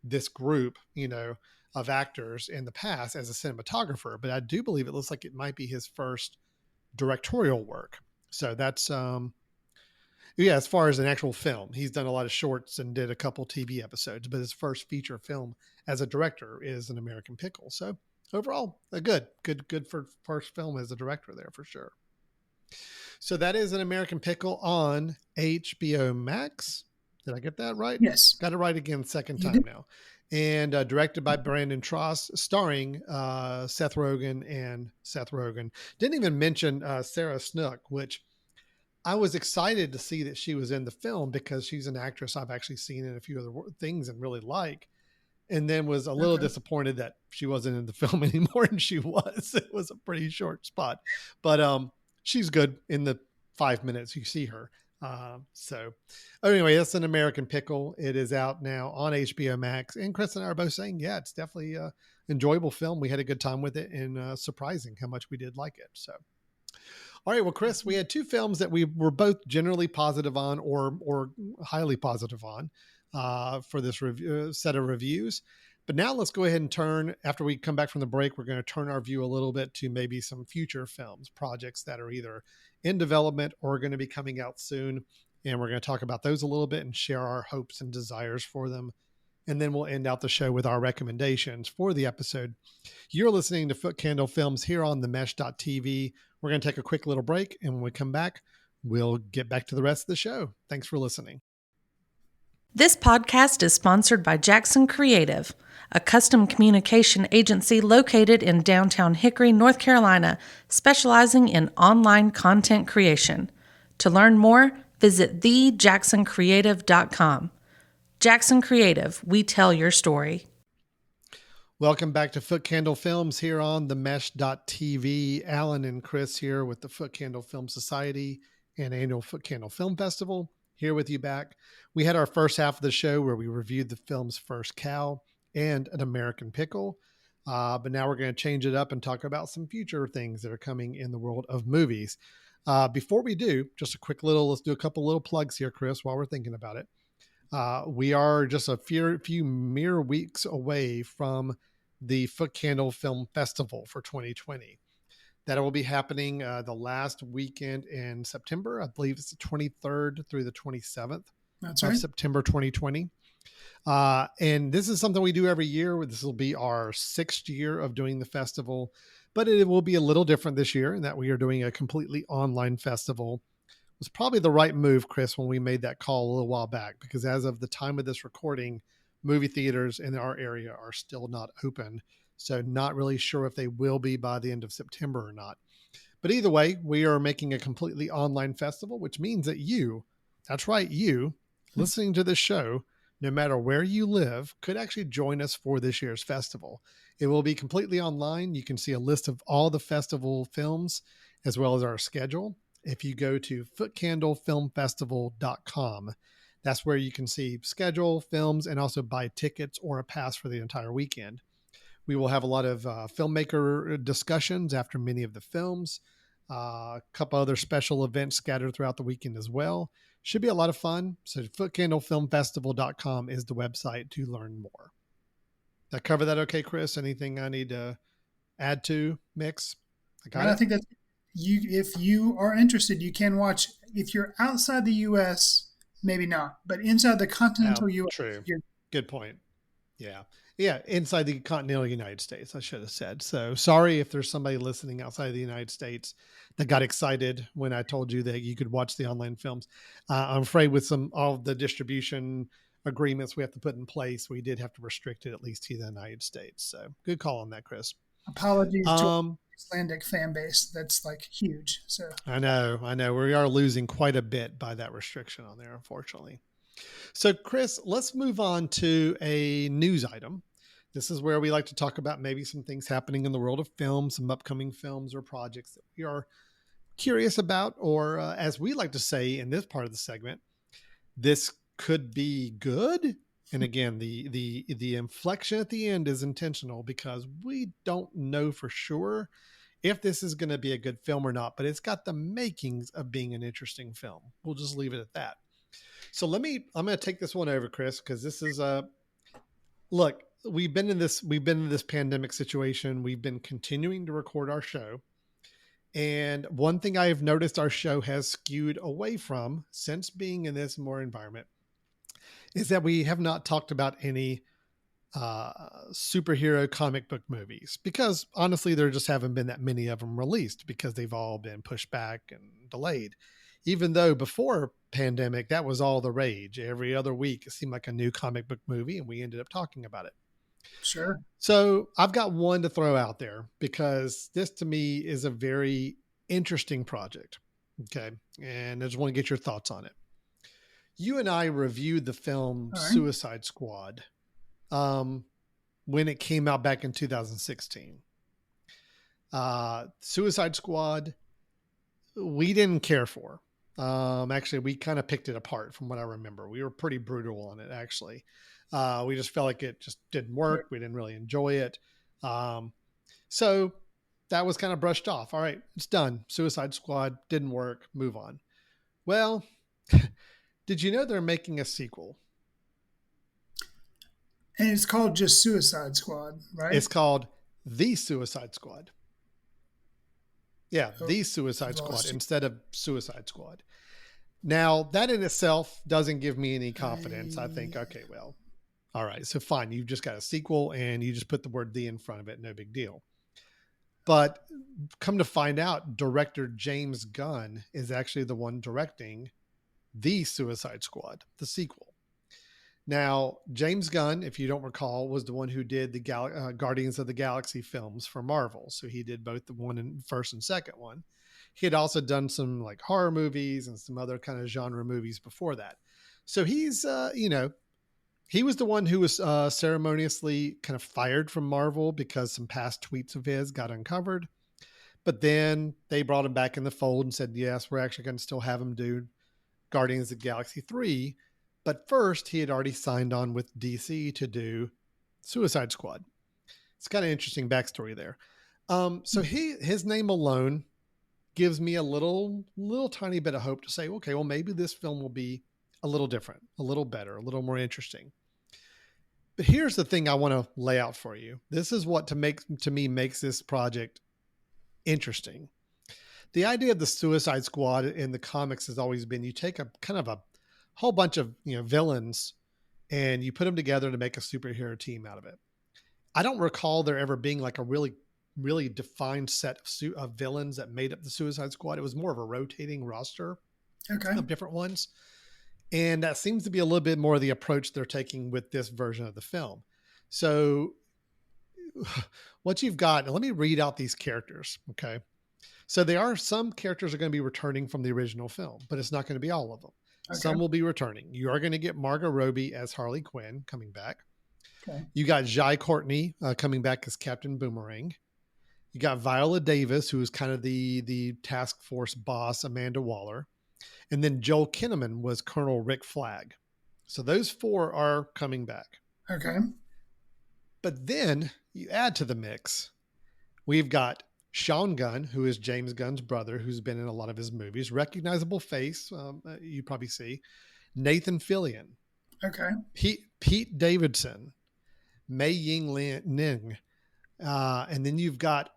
this group, of actors in the past as a cinematographer, but I do believe it looks like it might be his first directorial work. So that's, as far as an actual film, he's done a lot of shorts and did a couple TV episodes, but his first feature film as a director is An American Pickle. So overall, a good for first film as a director there for sure. So that is An American Pickle on HBO Max. Did I get that right? Yes. Got it right again, second time now. And directed by Brandon Trost, starring Seth Rogen. Didn't even mention Sarah Snook, which I was excited to see that she was in the film because she's an actress I've actually seen in a few other things and really like. And then was a little disappointed that she wasn't in the film anymore, and she was. It was a pretty short spot. But she's good in the 5 minutes you see her. So anyway, that's An American Pickle. It is out now on HBO Max, and Chris and I are both saying, yeah, it's definitely a enjoyable film. We had a good time with it, and surprising how much we did like it. So, all right. Well, Chris, we had two films that we were both generally positive on or highly positive on, for this set of reviews. But now let's go ahead and turn, after we come back from the break, we're going to turn our view a little bit to maybe some future films, projects that are either in development or going to be coming out soon. And we're going to talk about those a little bit and share our hopes and desires for them. And then we'll end out the show with our recommendations for the episode. You're listening to Footcandle Films here on themesh.tv. We're going to take a quick little break. And when we come back, we'll get back to the rest of the show. Thanks for listening. This podcast is sponsored by Jackson Creative, a custom communication agency located in downtown Hickory, North Carolina, specializing in online content creation. To learn more, visit thejacksoncreative.com. Jackson Creative, we tell your story. Welcome back to Footcandle Films here on the Mesh.tv. Alan and Chris here with the Footcandle Film Society and annual Footcandle Film Festival. Here with you back. We had our first half of the show where we reviewed the film's First Cow and An American Pickle. But now we're going to change it up and talk about some future things that are coming in the world of movies. Before we do, just a quick let's do a couple little plugs here, Chris, while we're thinking about it. We are just a few mere weeks away from the Footcandle Film Festival for 2020. That will be happening the last weekend in September. I believe it's the 23rd through the 27th of September 2020. And this is something we do every year. This will be our 6th year of doing the festival, but it will be a little different this year in that we are doing a completely online festival. It was probably the right move, Chris, when we made that call a little while back, because as of the time of this recording, movie theaters in our area are still not open. So not really sure if they will be by the end of September or not. But either way, we are making a completely online festival, which means that that's right, you listening to this show, no matter where you live, could actually join us for this year's festival. It will be completely online. You can see a list of all the festival films as well as our schedule. If you go to footcandlefilmfestival.com, that's where you can see schedule, films, and also buy tickets or a pass for the entire weekend. We will have a lot of filmmaker discussions after many of the films, a couple other special events scattered throughout the weekend as well. Should be a lot of fun. So footcandlefilmfestival.com is the website to learn more. Did I cover that okay, Chris? Anything I need to add to, mix? I think that if you are interested, you can watch. If you're outside the U.S., maybe not. But inside the continental U.S. True. Good point. Yeah, inside the continental United States, I should have said. So sorry if there's somebody listening outside of the United States that got excited when I told you that you could watch the online films. I'm afraid with all of the distribution agreements we have to put in place, we did have to restrict it at least to the United States. So good call on that, Chris. Apologies to the Icelandic fan base. That's like huge. So I know. We are losing quite a bit by that restriction on there, unfortunately. So, Chris, let's move on to a news item. This is where we like to talk about maybe some things happening in the world of film, some upcoming films or projects that we are curious about, or as we like to say in this part of the segment, this could be good. And again, the inflection at the end is intentional because we don't know for sure if this is going to be a good film or not, but it's got the makings of being an interesting film. We'll just leave it at that. So I'm going to take this one over, Chris, because this is look, we've been in this pandemic situation. We've been continuing to record our show. And one thing I have noticed our show has skewed away from since being in this more environment is that we have not talked about any superhero comic book movies, because honestly, there just haven't been that many of them released because they've all been pushed back and delayed. Even though before pandemic, that was all the rage. Every other week, it seemed like a new comic book movie, and we ended up talking about it. Sure. So I've got one to throw out there because this to me is a very interesting project. Okay. And I just want to get your thoughts on it. You and I reviewed the film Suicide Squad when it came out back in 2016. Suicide Squad, we didn't care for. Actually, we kind of picked it apart from what I remember. We were pretty brutal on it, actually. We just felt like it just didn't work. We didn't really enjoy it. So that was kind of brushed off. All right, it's done. Suicide Squad didn't work. Move on. Well, did you know they're making a sequel? And it's called just Suicide Squad, right? It's called The Suicide Squad. Yeah, The Suicide Squad instead of Suicide Squad. Now, that in itself doesn't give me any confidence. I think, okay, well, all right, so fine. You've just got a sequel and you just put the word "the" in front of it. No big deal. But come to find out, director James Gunn is actually the one directing the Suicide Squad, the sequel. Now, James Gunn, if you don't recall, was the one who did the Guardians of the Galaxy films for Marvel. So he did both the first and second one. He had also done some like horror movies and some other kind of genre movies before that. So he's, he was the one who was ceremoniously kind of fired from Marvel because some past tweets of his got uncovered. But then they brought him back in the fold and said, yes, we're actually going to still have him do Guardians of the Galaxy 3. But first, he had already signed on with DC to do Suicide Squad. It's kind of interesting backstory there. So his name alone gives me a little tiny bit of hope to say, okay, well, maybe this film will be a little different, a little better, a little more interesting. But here's the thing I want to lay out for you. This is what to me makes this project interesting. The idea of the Suicide Squad in the comics has always been you take a kind of a whole bunch of villains and you put them together to make a superhero team out of it. I don't recall there ever being like a really defined set of villains that made up the Suicide Squad. It was more of a rotating roster of different ones. And that seems to be a little bit more of the approach they're taking with this version of the film. So what you've got, let me read out these characters. Okay. So some characters are going to be returning from the original film, but it's not going to be all of them. Okay. Some will be returning. You are going to get Margot Robbie as Harley Quinn coming back. Okay. You got Jai Courtney coming back as Captain Boomerang. You got Viola Davis, who is kind of the task force boss, Amanda Waller. And then Joel Kinnaman was Colonel Rick Flag. So those 4 are coming back. Okay. But then you add to the mix, we've got Sean Gunn, who is James Gunn's brother, who's been in a lot of his movies. Recognizable face, you probably see. Nathan Fillion. Okay. Pete Davidson. Mei Ying Ning. And then you've got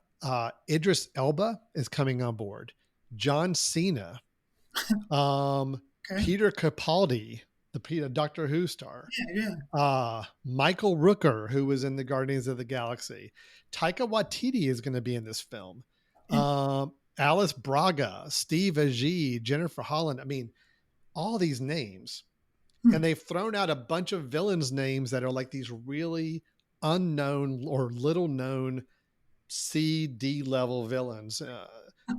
Idris Elba is coming on board. John Cena. Peter Capaldi, the Doctor Who star. Yeah. Michael Rooker, who was in the Guardians of the Galaxy. Taika Waititi is going to be in this film. Alice Braga, Steve Agee, Jennifer Holland. I mean, all these names. And they've thrown out a bunch of villains' names that are like these really unknown or little known C-D level villains.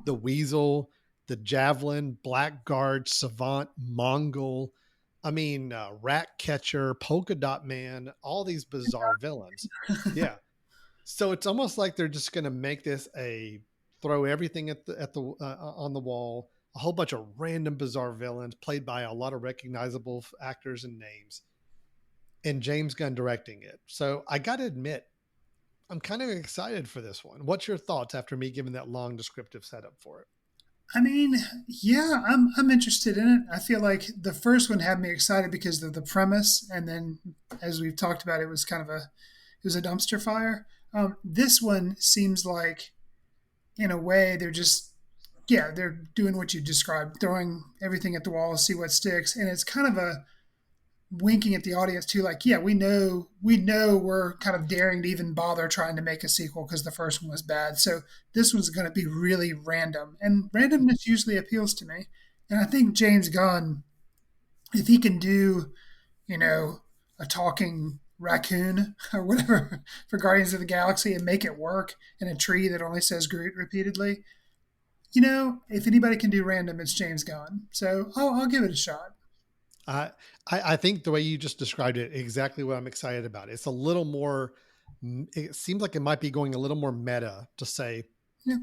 The Weasel, the Javelin, Blackguard, Savant, Mongol. I mean, Rat Catcher, Polka Dot Man, all these bizarre villains. Yeah. So it's almost like they're just going to make this throw everything on the wall, a whole bunch of random bizarre villains played by a lot of recognizable actors and names, and James Gunn directing it. So I got to admit, I'm kind of excited for this one. What's your thoughts after me giving that long descriptive setup for it? I mean, yeah, I'm interested in it. I feel like the first one had me excited because of the premise, and then as we've talked about, it was a dumpster fire. This one seems like, in a way, they're doing what you described, throwing everything at the wall to see what sticks, and it's kind of a winking at the audience too, like, yeah, we know we're kind of daring to even bother trying to make a sequel because the first one was bad. So this one's going to be really random, and randomness usually appeals to me. And I think James Gunn, if he can do, a talking raccoon or whatever for Guardians of the Galaxy and make it work, in a tree that only says Groot repeatedly, if anybody can do random, it's James Gunn. So I'll give it a shot. I think the way you just described it, exactly what I'm excited about. It's a little more, it seems like it might be going a little more meta to say,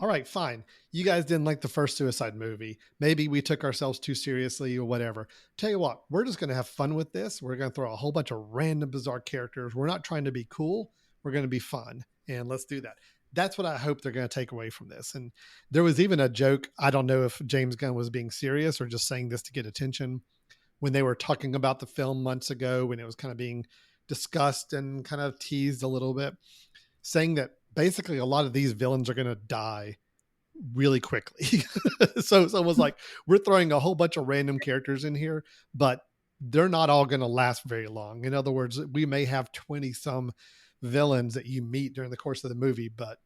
all right, fine. You guys didn't like the first Suicide movie. Maybe we took ourselves too seriously or whatever. Tell you what, we're just going to have fun with this. We're going to throw a whole bunch of random, bizarre characters. We're not trying to be cool. We're going to be fun. And let's do that. That's what I hope they're going to take away from this. And there was even a joke. I don't know if James Gunn was being serious or just saying this to get attention, when they were talking about the film months ago, when it was kind of being discussed and kind of teased a little bit, saying that basically a lot of these villains are going to die really quickly. So it was like, we're throwing a whole bunch of random characters in here, but they're not all going to last very long. In other words, we may have 20 some villains that you meet during the course of the movie, but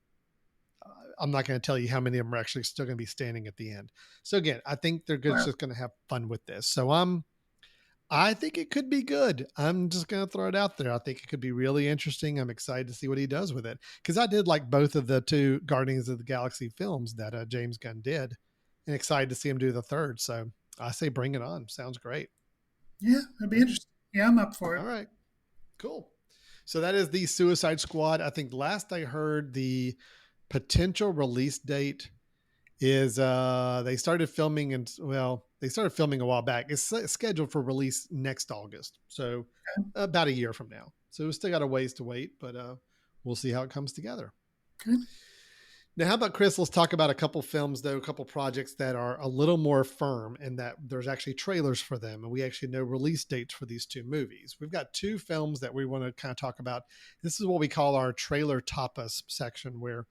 I'm not going to tell you how many of them are actually still going to be standing at the end. So again, I think they're just going to have fun with this. So I think it could be good. I'm just going to throw it out there. I think it could be really interesting. I'm excited to see what he does with it, because I did like both of the 2 Guardians of the Galaxy films that James Gunn did, and excited to see him do the third. So I say bring it on. Sounds great. Yeah, it'd be interesting. Yeah, I'm up for it. All right, cool. So that is the Suicide Squad. I think last I heard, the potential release date is they started filming a while back. It's scheduled for release next August. So about a year from now. So we've still got a ways to wait, but we'll see how it comes together. Good. Now, how about, Chris, let's talk about a couple films, though, a couple projects that are a little more firm and that there's actually trailers for them. And we actually know release dates for these 2 movies. We've got 2 films that we want to kind of talk about. This is what we call our trailer tapas section, where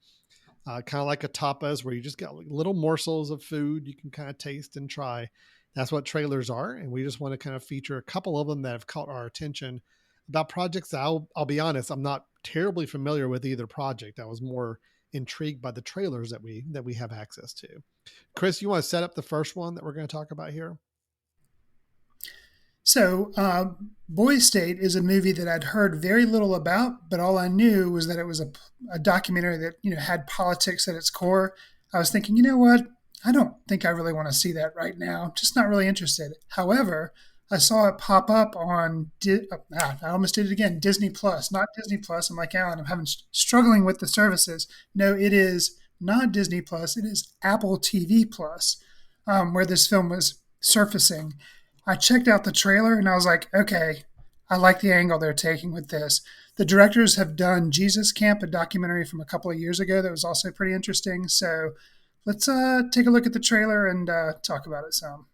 kind of like a tapas, where you just got little morsels of food you can kind of taste and try. That's what trailers are. And we just want to kind of feature a couple of them that have caught our attention about projects. I'll be honest, I'm not terribly familiar with either project. I was more intrigued by the trailers that we have access to. Chris, you want to set up the first one that we're going to talk about here? So Boys State is a movie that I'd heard very little about, but all I knew was that it was a documentary that had politics at its core. I was thinking, you know what? I don't think I really want to see that right now. Just not really interested. However, I saw it pop up on, I almost did it again, Disney Plus, not Disney Plus. I'm like, Alan, I'm struggling with the services. No, it is not Disney Plus. It is Apple TV Plus, where this film was surfacing. I checked out the trailer and I was like, okay, I like the angle they're taking with this. The directors have done Jesus Camp, a documentary from a couple of years ago that was also pretty interesting. So let's take a look at the trailer and talk about it some.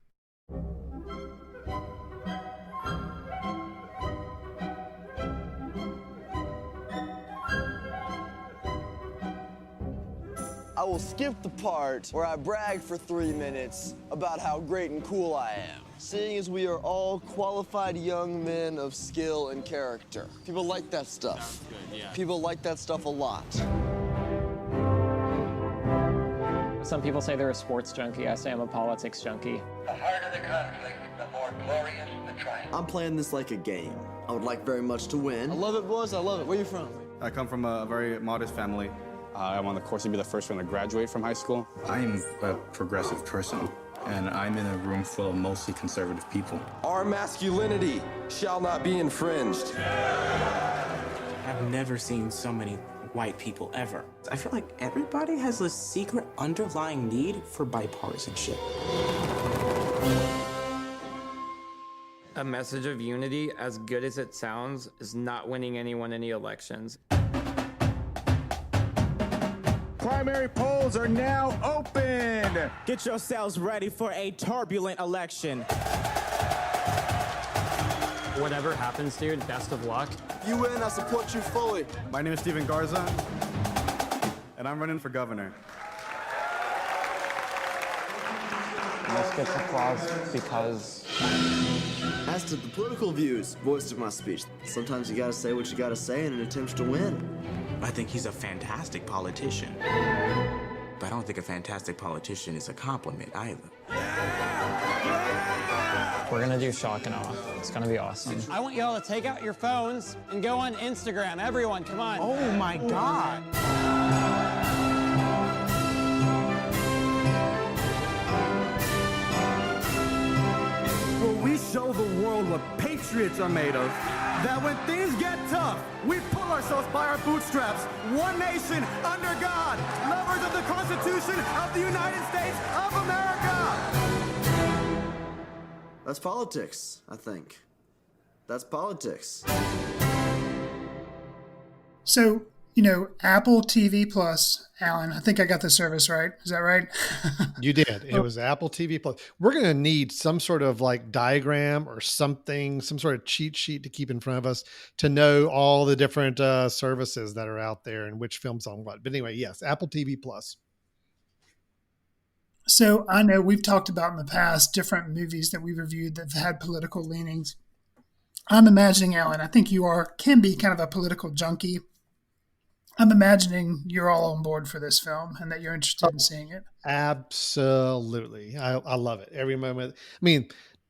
I will skip the part where I brag for 3 minutes about how great and cool I am, seeing as we are all qualified young men of skill and character. People like that stuff. Good, yeah. People like that stuff a lot. Some people say they're a sports junkie. I say I'm a politics junkie. The harder the conflict, the more glorious the triumph. I'm playing this like a game. I would like very much to win. I love it, boys. I love it. Where are you from? I come from a very modest family. I'm on the course to be the first one to graduate from high school. I'm a progressive person, and I'm in a room full of mostly conservative people. Our masculinity shall not be infringed. I've never seen so many white people ever. I feel like everybody has this secret underlying need for bipartisanship. A message of unity, as good as it sounds, is not winning anyone any elections. Primary polls are now open. Get yourselves ready for a turbulent election. Whatever happens, dude, best of luck. If you win, I support you fully. My name is Steven Garza, and I'm running for governor. This gets applause because... As to the political views voiced in my speech, sometimes you gotta say what you gotta say in an attempt to win. I think he's a fantastic politician. But I don't think a fantastic politician is a compliment either. We're gonna do shock and awe. It's gonna be awesome. I want y'all to take out your phones and go on Instagram. Everyone, come on. Oh my God. Will we show the world what patriots are made of? That when things get tough, we pull ourselves by our bootstraps. One nation, under God, lovers of the Constitution of the United States of America. That's politics, I think. That's politics. So, Apple TV Plus, Alan, I think I got the service right. Is that right? You did. It was Apple TV Plus. We're going to need some sort of diagram or something, some sort of cheat sheet to keep in front of us to know all the different services that are out there and which films on what. But anyway, yes, Apple TV Plus. So I know we've talked about in the past different movies that we've reviewed that have had political leanings. I'm imagining, Alan, I think you can be kind of a political junkie. I'm imagining you're all on board for this film and that you're interested in seeing it. Absolutely. I love it. Every moment. I mean,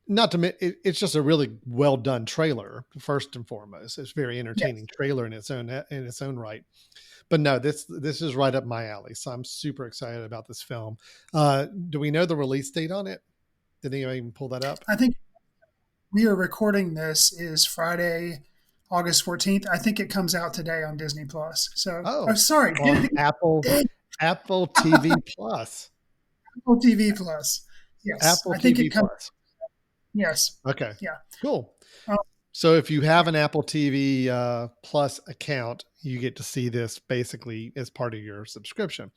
not to it's just a really well done trailer, first and foremost. It's a very entertaining trailer in its own right. But no, this is right up my alley. So I'm super excited about this film. Do we know the release date on it? Did anyone even pull that up? I think we are recording this is Friday, August 14th. I think it comes out today on Disney Plus. So, sorry, on Apple TV Plus. Apple TV Plus. Yes, Apple I think TV it comes. Plus. Yes. Okay. Yeah. Cool. So if you have an Apple TV Plus account, you get to see this basically as part of your subscription.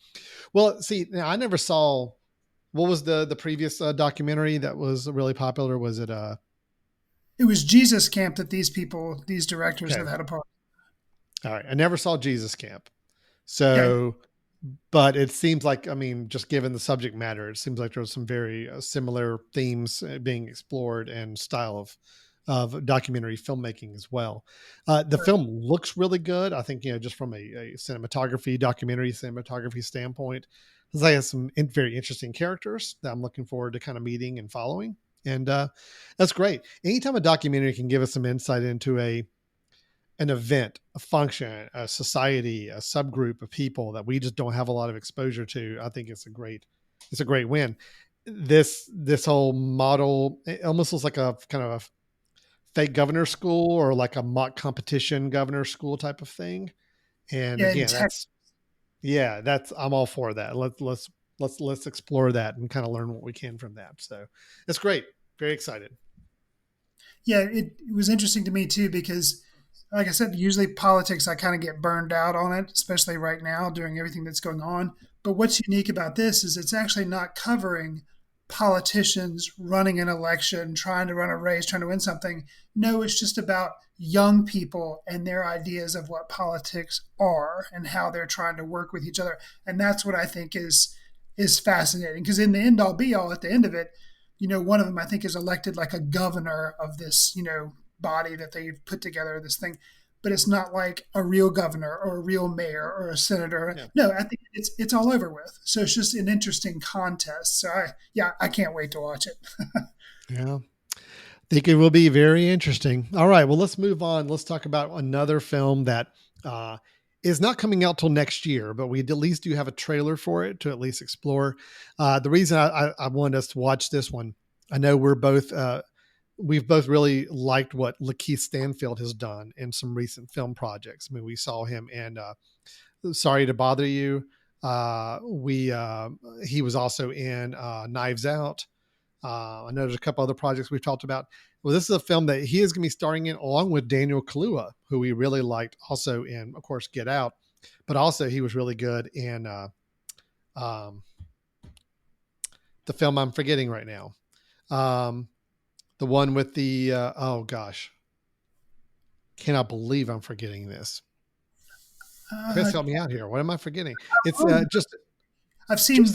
Well, see, now I never saw. What was the previous documentary that was really popular? Was it It was Jesus Camp that these directors have had a part. All right. I never saw Jesus Camp. So, but it seems like, I mean, just given the subject matter, it seems like there's some very similar themes being explored and style of documentary filmmaking as well. The film looks really good. I think, just from a documentary cinematography standpoint, it has some very interesting characters that I'm looking forward to kind of meeting and following. And that's great. Anytime a documentary can give us some insight into an event, a function, a society, a subgroup of people that we just don't have a lot of exposure to, I think it's a great win. This whole model, it almost looks like a kind of a fake governor school or like a mock competition governor school type of thing. And again, I'm all for that. Let's explore that and kind of learn what we can from that. So it's great. Very excited. Yeah, it was interesting to me too, because like I said, usually politics, I kind of get burned out on it, especially right now during everything that's going on. But what's unique about this is it's actually not covering politicians running an election, trying to run a race, trying to win something. No, it's just about young people and their ideas of what politics are and how they're trying to work with each other. And that's what I think is fascinating, because in the end all be all, at the end of it, one of them I think is elected like a governor of this, body that they've put together, this thing, but it's not like a real governor or a real mayor or a senator. Yeah. No, I think it's all over with. So it's just an interesting contest. So I can't wait to watch it. Yeah. I think it will be very interesting. All right. Well, let's move on. Let's talk about another film that is not coming out till next year, but we at least do have a trailer for it to at least explore. The reason I wanted us to watch this one, I know we've both really liked what Lakeith Stanfield has done in some recent film projects. I mean, we saw him in Sorry to Bother You. He was also in Knives Out. I know there's a couple other projects we've talked about. Well, this is a film that he is going to be starring in along with Daniel Kaluuya, who we really liked also in, of course, Get Out, but also he was really good in the film I'm forgetting right now. The one with the, oh gosh, cannot believe I'm forgetting this. Chris, help me out here. What am I forgetting? It's I've seen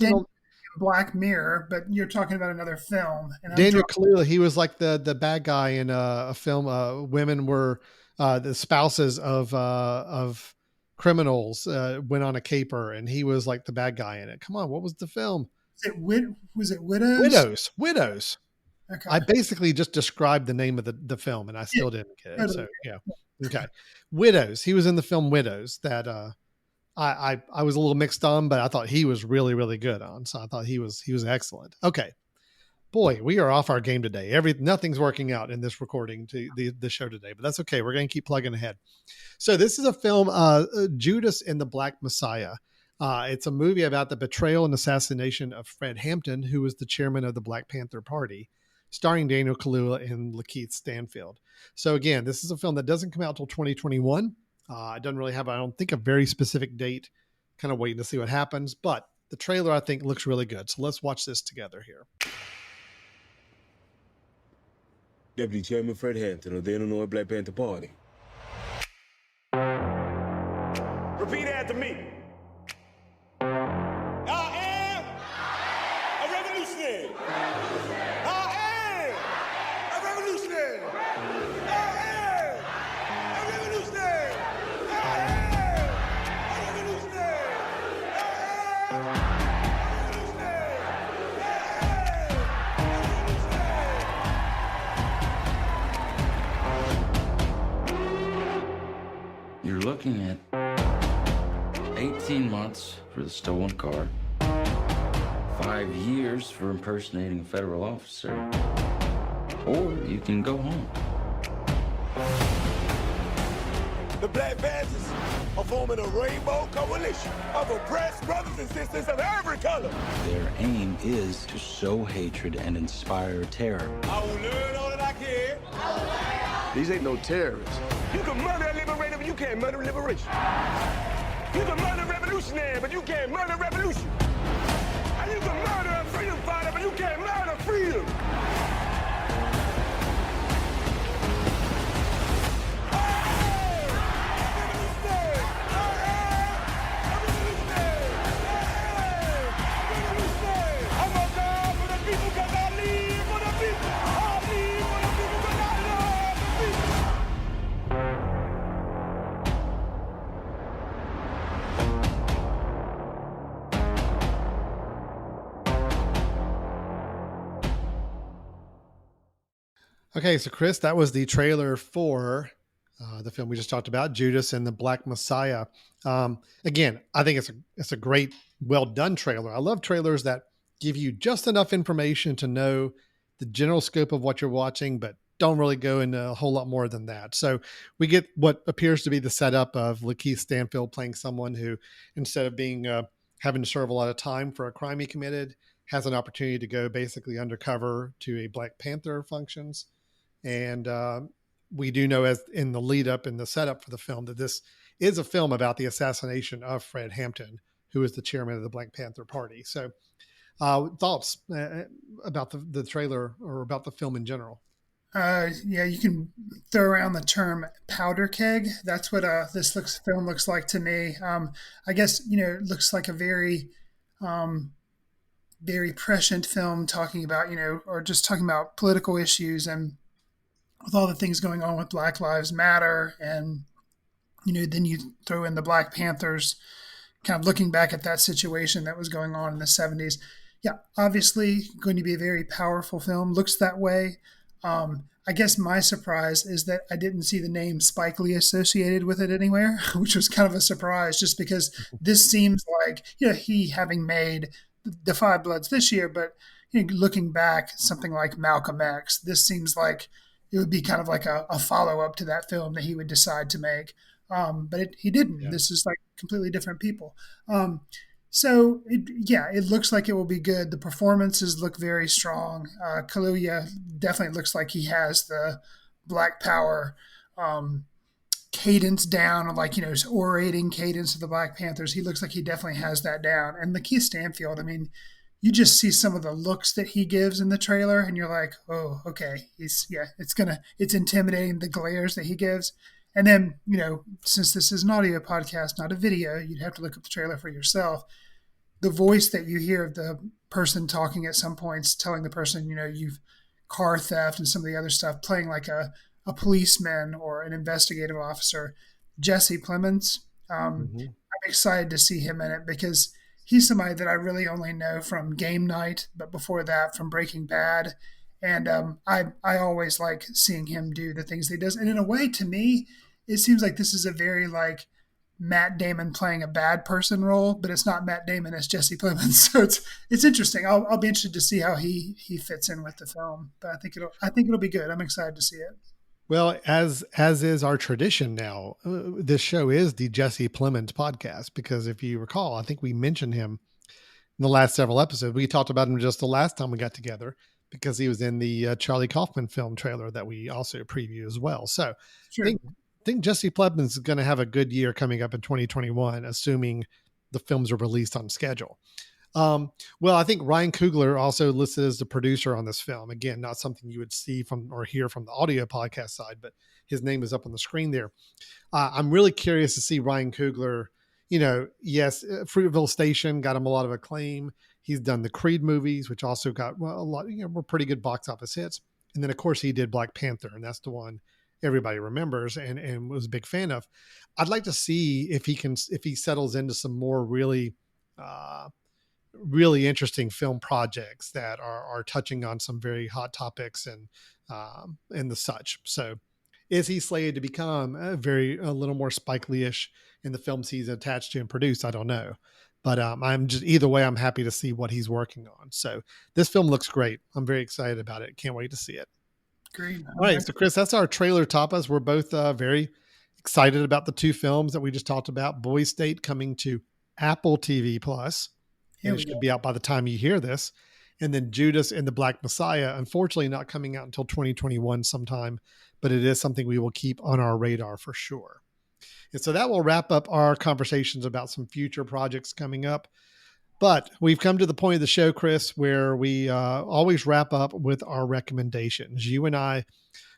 Black Mirror, but you're talking about another film. And Daniel Kaluuya, he was like the bad guy in a film. Women were the spouses of criminals, went on a caper, and he was like the bad guy in it. Come on, what was the film? Was it Widows? Widows. Okay. I basically just described the name of the film, and I still didn't get it. So yeah, okay. Widows. He was in the film Widows that I was a little mixed on, but I thought he was really, really good on. So I thought he was excellent. Okay, boy, we are off our game today. Nothing's working out in this recording to the show today, but that's okay. We're going to keep plugging ahead. So this is a film, Judas and the Black Messiah. It's a movie about the betrayal and assassination of Fred Hampton, who was the chairman of the Black Panther Party, starring Daniel Kaluuya and Lakeith Stanfield. So again, this is a film that doesn't come out till 2021. It doesn't really have, I don't think, a very specific date. Kind of waiting to see what happens, but the trailer I think looks really good. So let's watch this together here. Deputy Chairman Fred Hampton of the Illinois Black Panther Party. Repeat after me. I am a revolutionary. I am a revolutionary. I am a revolutionary. I am a looking at 18 months for the stolen car, 5 years for impersonating a federal officer, or you can go home. The Black Panthers are forming a rainbow coalition of oppressed brothers and sisters of every color. Their aim is to sow hatred and inspire terror. I will learn all that I can. These ain't no terrorists. You can murder a liberator, but you can't murder liberation. You can murder a revolutionary, but you can't murder revolution. And you can murder a freedom fighter, but you can't murder freedom. Okay, so Chris, that was the trailer for the film we just talked about, Judas and the Black Messiah. Again, I think it's a great, well done trailer. I love trailers that give you just enough information to know the general scope of what you're watching, but don't really go into a whole lot more than that. So we get what appears to be the setup of Lakeith Stanfield playing someone who, instead of being having to serve a lot of time for a crime he committed, has an opportunity to go basically undercover to a Black Panther functions. And we do know, as in the lead up in the setup for the film, that this is a film about the assassination of Fred Hampton, who is the chairman of the Black Panther Party. So thoughts about the trailer or about the film in general? Yeah, you can throw around the term powder keg. That's what this film looks like to me. I guess, it looks like a very, very prescient film talking about, or just talking about political issues, and with all the things going on with Black Lives Matter. And, then you throw in the Black Panthers, kind of looking back at that situation that was going on in the 70s. Yeah, obviously going to be a very powerful film. Looks that way. I guess my surprise is that I didn't see the name Spike Lee associated with it anywhere, which was kind of a surprise, just because this seems like, he having made The Five Bloods this year, but looking back, something like Malcolm X, this seems like it would be kind of like a follow-up to that film that he would decide to make. But he didn't. Yeah. This is like completely different people. So it looks like it will be good. The performances look very strong. Kaluuya definitely looks like he has the Black Power cadence down, or like, his orating cadence of the Black Panthers. He looks like he definitely has that down. And Lakeith Stanfield, you just see some of the looks that he gives in the trailer, and you're like, oh, okay, it's intimidating, the glares that he gives. And then, since this is an audio podcast, not a video, you'd have to look up the trailer for yourself. The voice that you hear of the person talking at some points, telling the person, you've car theft and some of the other stuff, playing like a policeman or an investigative officer, Jesse Plemons. I'm excited to see him in it, because he's somebody that I really only know from Game Night, but before that from Breaking Bad. And I always like seeing him do the things that he does. And in a way, to me, it seems like this is a very like Matt Damon playing a bad person role, but it's not Matt Damon as Jesse Plemons. So it's interesting. I'll be interested to see how he fits in with the film. But I think it'll be good. I'm excited to see it. Well, as is our tradition now, this show is the Jesse Plemons podcast, because if you recall, I think we mentioned him in the last several episodes. We talked about him just the last time we got together, because he was in the Charlie Kaufman film trailer that we also preview as well. So sure. I think Jesse Plemons is going to have a good year coming up in 2021, assuming the films are released on schedule. Well, I think Ryan Coogler also listed as the producer on this film. Again, not something you would see from or hear from the audio podcast side, but his name is up on the screen there. I'm really curious to see Ryan Coogler. Yes, Fruitville Station got him a lot of acclaim. He's done the Creed movies, which also got a lot, were pretty good box office hits. And then, of course, he did Black Panther, and that's the one everybody remembers and was a big fan of. I'd like to see if he settles into some more really interesting film projects that are touching on some very hot topics and the such. So Is he slated to become a little more Spike Lee-ish in the films he's attached to and produced? I don't know. But I'm just, either way, I'm happy to see what he's working on. So this film looks great. I'm very excited about it. Can't wait to see it. Great. All right. So Chris, that's our trailer tapas. We're both very excited about the two films that we just talked about. Boy State coming to Apple TV Plus. And it should be out by the time you hear this. And then Judas and the Black Messiah, unfortunately not coming out until 2021 sometime, but it is something we will keep on our radar for sure. And so that will wrap up our conversations about some future projects coming up. But we've come to the point of the show, Chris, where we always wrap up with our recommendations. You and I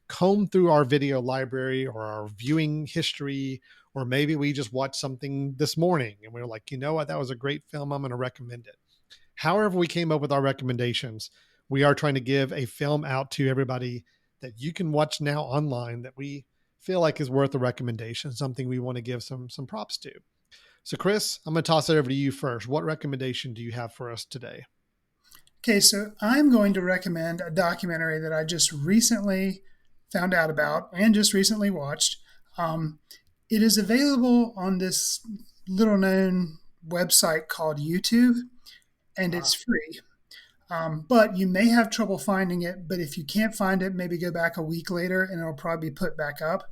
comb through our video library or our viewing history, or maybe we just watched something this morning and we were like, you know what, that was a great film. I'm going to recommend it. However we came up with our recommendations, we are trying to give a film out to everybody that you can watch now online that we feel like is worth a recommendation, something we want to give some props to. So Chris, I'm going to toss it over to you first. What recommendation do you have for us today? Okay, so I'm going to recommend a documentary that I just recently found out about and just recently watched. It is available on this little known website called YouTube, and it's free. But you may have trouble finding it, but if you can't find it, maybe go back a week later and it'll probably be put back up.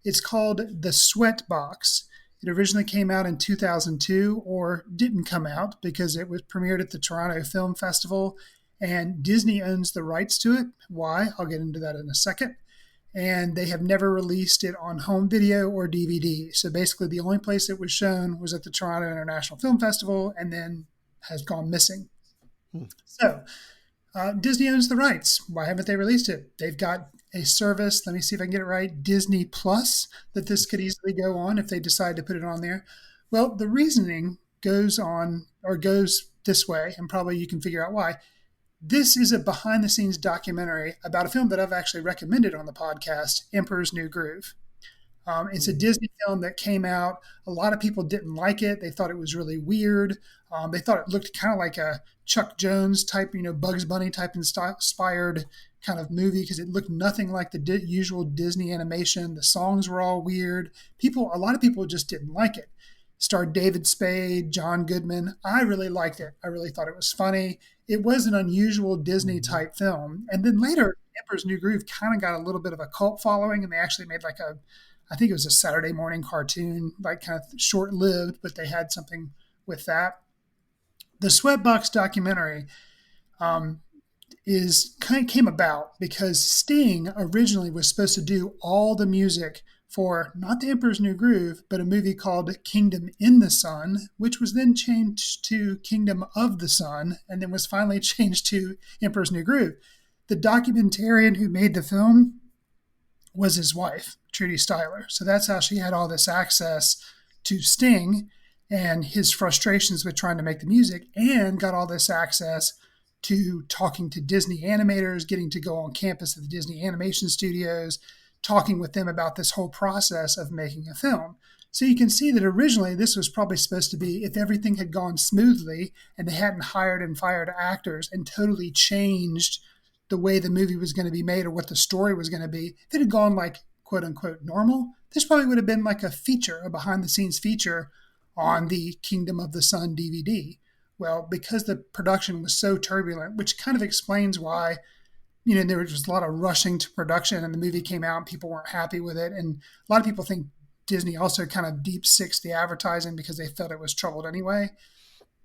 It's called The Sweat Box. It originally came out in 2002, or didn't come out because it was premiered at the Toronto Film Festival, and Disney owns the rights to it. Why? I'll get into that in a second. And they have never released it on home video or DVD. So basically the only place it was shown was at the Toronto International Film Festival, and then has gone missing. So Disney owns the rights. Why haven't they released it? They've got a service, let me see if I can get it right, Disney Plus, that this could easily go on if they decide to put it on there. Well, the reasoning goes this way, and probably you can figure out why. This is a behind-the-scenes documentary about a film that I've actually recommended on the podcast, Emperor's New Groove. It's a Disney film that came out. A lot of people didn't like it. They thought it was really weird. They thought it looked kind of like a Chuck Jones type, Bugs Bunny type inspired kind of movie, because it looked nothing like the usual Disney animation. The songs were all weird. A lot of people just didn't like it. Starred David Spade, John Goodman. I really liked it. I really thought it was funny. It was an unusual Disney type film. And then later, Emperor's New Groove kind of got a little bit of a cult following, and they actually made I think it was a Saturday morning cartoon, like kind of short-lived, but they had something with that. The Sweatbox documentary came about because Sting originally was supposed to do all the music for not The Emperor's New Groove, but a movie called Kingdom in the Sun, which was then changed to Kingdom of the Sun, and then was finally changed to Emperor's New Groove. The documentarian who made the film was his wife, Trudy Styler. So that's how she had all this access to Sting and his frustrations with trying to make the music, and got all this access to talking to Disney animators, getting to go on campus at the Disney animation studios, talking with them about this whole process of making a film. So you can see that originally this was probably supposed to be, if everything had gone smoothly and they hadn't hired and fired actors and totally changed the way the movie was going to be made or what the story was going to be, if it had gone like quote unquote normal, this probably would have been like a feature, a behind the scenes feature on the Kingdom of the Sun DVD. Well, because the production was so turbulent, which kind of explains why, there was just a lot of rushing to production, and the movie came out and people weren't happy with it. And a lot of people think Disney also kind of deep sixed the advertising because they felt it was troubled anyway.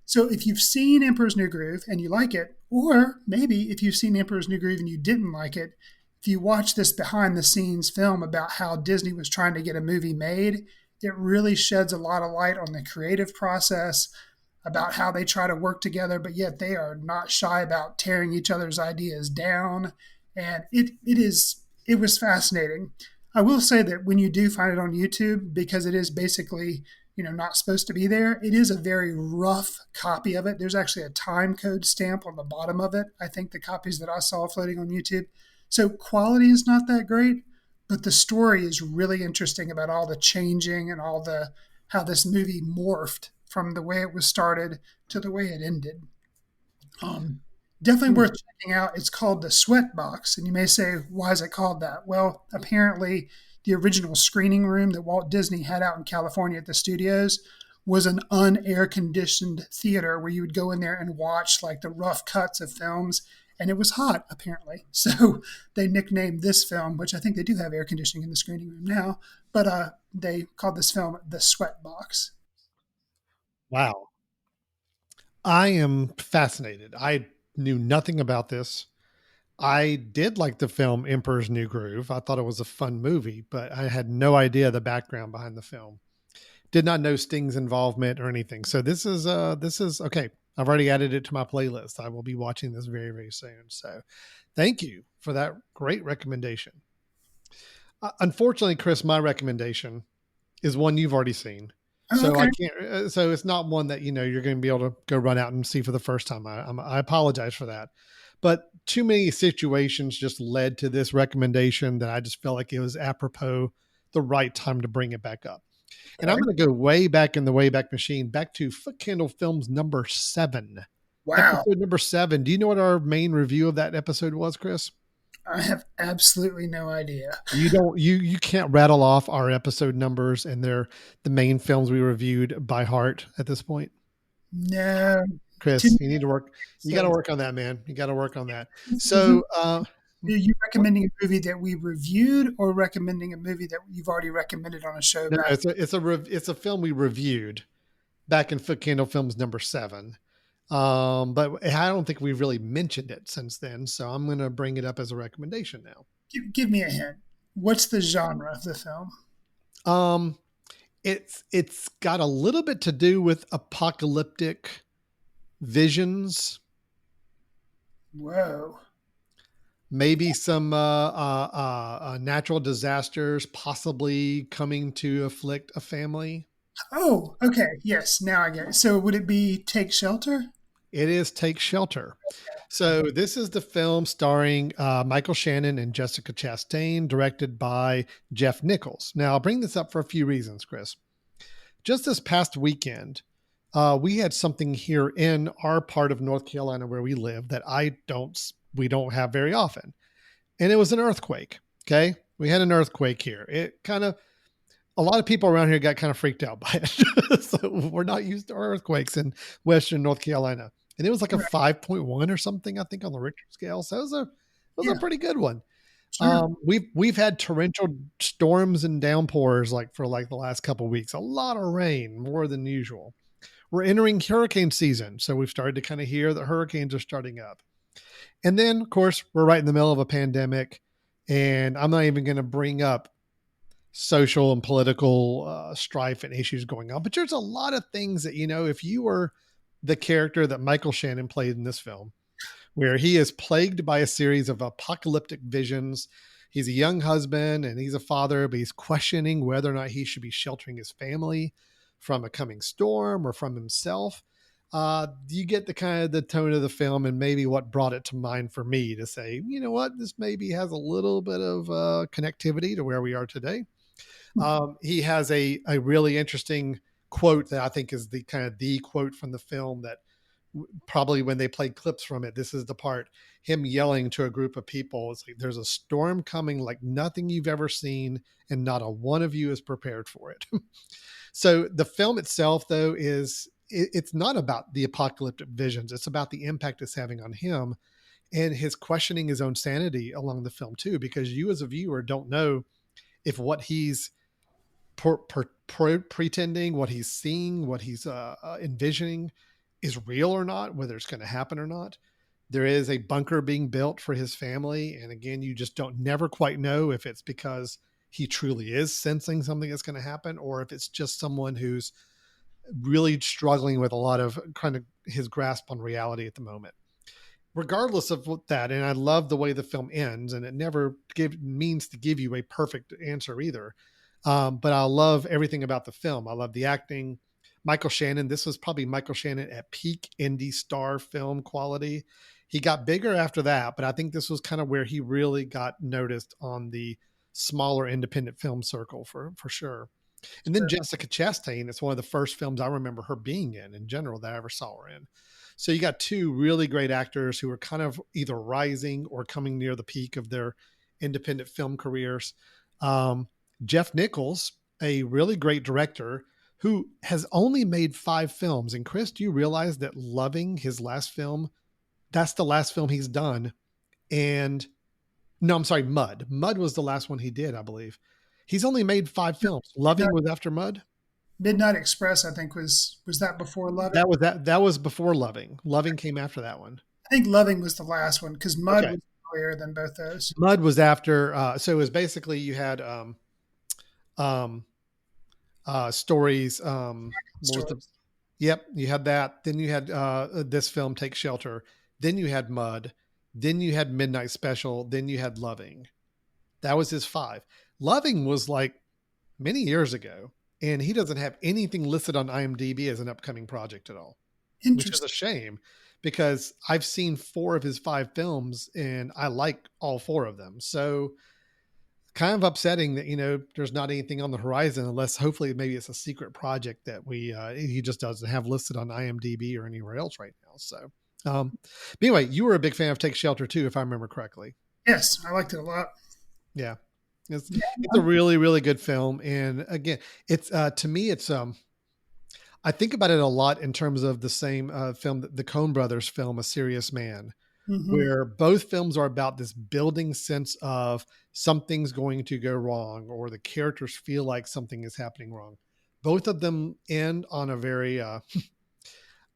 So if you've seen Emperor's New Groove and you like it, or maybe if you've seen Emperor's New Groove and you didn't like it, if you watch this behind the scenes film about how Disney was trying to get a movie made, it really sheds a lot of light on the creative process, about how they try to work together, but yet they are not shy about tearing each other's ideas down. And it was fascinating. I will say that when you do find it on YouTube, because it is basically, not supposed to be there, it is a very rough copy of it. There's actually a time code stamp on the bottom of it. I think the copies that I saw floating on YouTube. So quality is not that great, but the story is really interesting about all the changing and how this movie morphed from the way it was started to the way it ended. Definitely worth checking out. It's called The Sweat Box. And you may say, why is it called that? Well, apparently the original screening room that Walt Disney had out in California at the studios was an unair conditioned theater where you would go in there and watch like the rough cuts of films. And it was hot, apparently. So they nicknamed this film, which I think they do have air conditioning in the screening room now, but they called this film The Sweat Box. Wow. I am fascinated. I knew nothing about this. I did like the film Emperor's New Groove. I thought it was a fun movie, but I had no idea the background behind the film. Did not know Sting's involvement or anything. So this is okay. I've already added it to my playlist. I will be watching this very, very soon. So thank you for that great recommendation. Unfortunately, Chris, my recommendation is one you've already seen. So okay. I can't, so it's not one that, you're going to be able to go run out and see for the first time. I apologize for that, but too many situations just led to this recommendation that I just felt like it was apropos the right time to bring it back up. And I'm going to go way back in the Wayback Machine, back to Footcandle Films number 7. Wow. Episode number 7. Do you know what our main review of that episode was, Chris? I have absolutely no idea. You can't rattle off our episode numbers and they're the main films we reviewed by heart at this point? No. Chris, you need to work. You got to work on that, man. You got to work on that. So, are you recommending a movie that we reviewed or recommending a movie that you've already recommended on a show? No, it's a film we reviewed back in Footcandle Films number 7. But I don't think we've really mentioned it since then. So I'm going to bring it up as a recommendation now. Give me a hint. What's the genre of the film? It's got a little bit to do with apocalyptic visions. Whoa. Maybe some natural disasters possibly coming to afflict a family. Oh, okay. Yes, now I get it. So would it be Take Shelter? It is Take Shelter. So this is the film starring Michael Shannon and Jessica Chastain, directed by Jeff Nichols. Now, I'll bring this up for a few reasons, Chris. Just this past weekend, we had something here in our part of North Carolina where we live that we don't have very often. And it was an earthquake. Okay. We had an earthquake here. A lot of people around here got kind of freaked out by it. So we're not used to earthquakes in Western North Carolina. And it was like a 5.1 or something, I think, on the Richter scale. So it was a pretty good one. Sure. We've had torrential storms and downpours for the last couple of weeks. A lot of rain, more than usual. We're entering hurricane season. So we've started to kind of hear that hurricanes are starting up. And then, of course, we're right in the middle of a pandemic. And I'm not even going to bring up social and political strife and issues going on. But there's a lot of things that, if you were the character that Michael Shannon played in this film, where he is plagued by a series of apocalyptic visions. He's a young husband and he's a father, but he's questioning whether or not he should be sheltering his family from a coming storm or from himself. You get the kind of the tone of the film and maybe what brought it to mind for me to say, you know what, this maybe has a little bit of connectivity to where we are today. He has a really interesting quote that I think is the kind of the quote from the film that probably when they played clips from it, this is the part, him yelling to a group of people. It's like, there's a storm coming like nothing you've ever seen, and not a one of you is prepared for it. So the film itself, though, it's not about the apocalyptic visions. It's about the impact it's having on him and his questioning his own sanity along the film too, because you as a viewer don't know if what he's pretending, what he's seeing, what he's envisioning is real or not, whether it's going to happen or not. There is a bunker being built for his family. And again, you just never quite know if it's because he truly is sensing something that's going to happen, or if it's just someone who's really struggling with a lot of kind of his grasp on reality at the moment. Regardless of that, and I love the way the film ends, and it never means to give you a perfect answer either. But I love everything about the film. I love the acting. Michael Shannon, this was probably Michael Shannon at peak indie star film quality. He got bigger after that, but I think this was kind of where he really got noticed on the smaller independent film circle for sure. And then Jessica Chastain, it's one of the first films I remember her being in general that I ever saw her in. So you got two really great actors who are kind of either rising or coming near the peak of their independent film careers. Jeff Nichols, a really great director who has only made 5 films. And Chris, do you realize that Loving, his last film, that's the last film he's done? And no, I'm sorry, Mud. Mud was the last one he did, I believe. He's only made 5 films. Loving was after Mud. Midnight Express, I think, was that before Loving? That was before Loving. Loving came after that one. I think Loving was the last one because Mud Okay. was earlier than both those. Mud was after. So it was basically you had stories. Yep, you had that. Then you had this film, Take Shelter. Then you had Mud. Then you had Midnight Special. Then you had Loving. That was his 5. Loving was like many years ago, and he doesn't have anything listed on IMDb as an upcoming project at all, which is a shame because I've seen 4 of his 5 films and I like all 4 of them. So kind of upsetting that, there's not anything on the horizon unless hopefully maybe it's a secret project that he just doesn't have listed on IMDb or anywhere else right now. So, but anyway, you were a big fan of Take Shelter too, if I remember correctly. Yes, I liked it a lot. Yeah. It's a really, really good film. And again, it's, to me, it's, I think about it a lot in terms of the same film, the Coen Brothers film, A Serious Man, where both films are about this building sense of something's going to go wrong or the characters feel like something is happening wrong. Both of them end on a very, a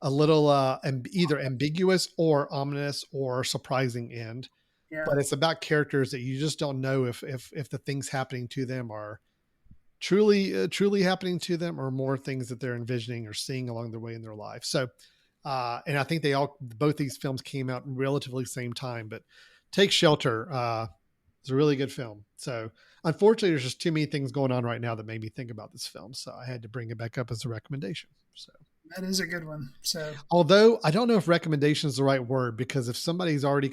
little either ambiguous or ominous or surprising end. Yeah. But it's about characters that you just don't know if the things happening to them are truly happening to them or more things that they're envisioning or seeing along the way in their life. So, and I think both these films came out relatively same time, but Take Shelter is a really good film. So unfortunately, there's just too many things going on right now that made me think about this film. So I had to bring it back up as a recommendation. So that is a good one. So although I don't know if recommendation is the right word, because if somebody's already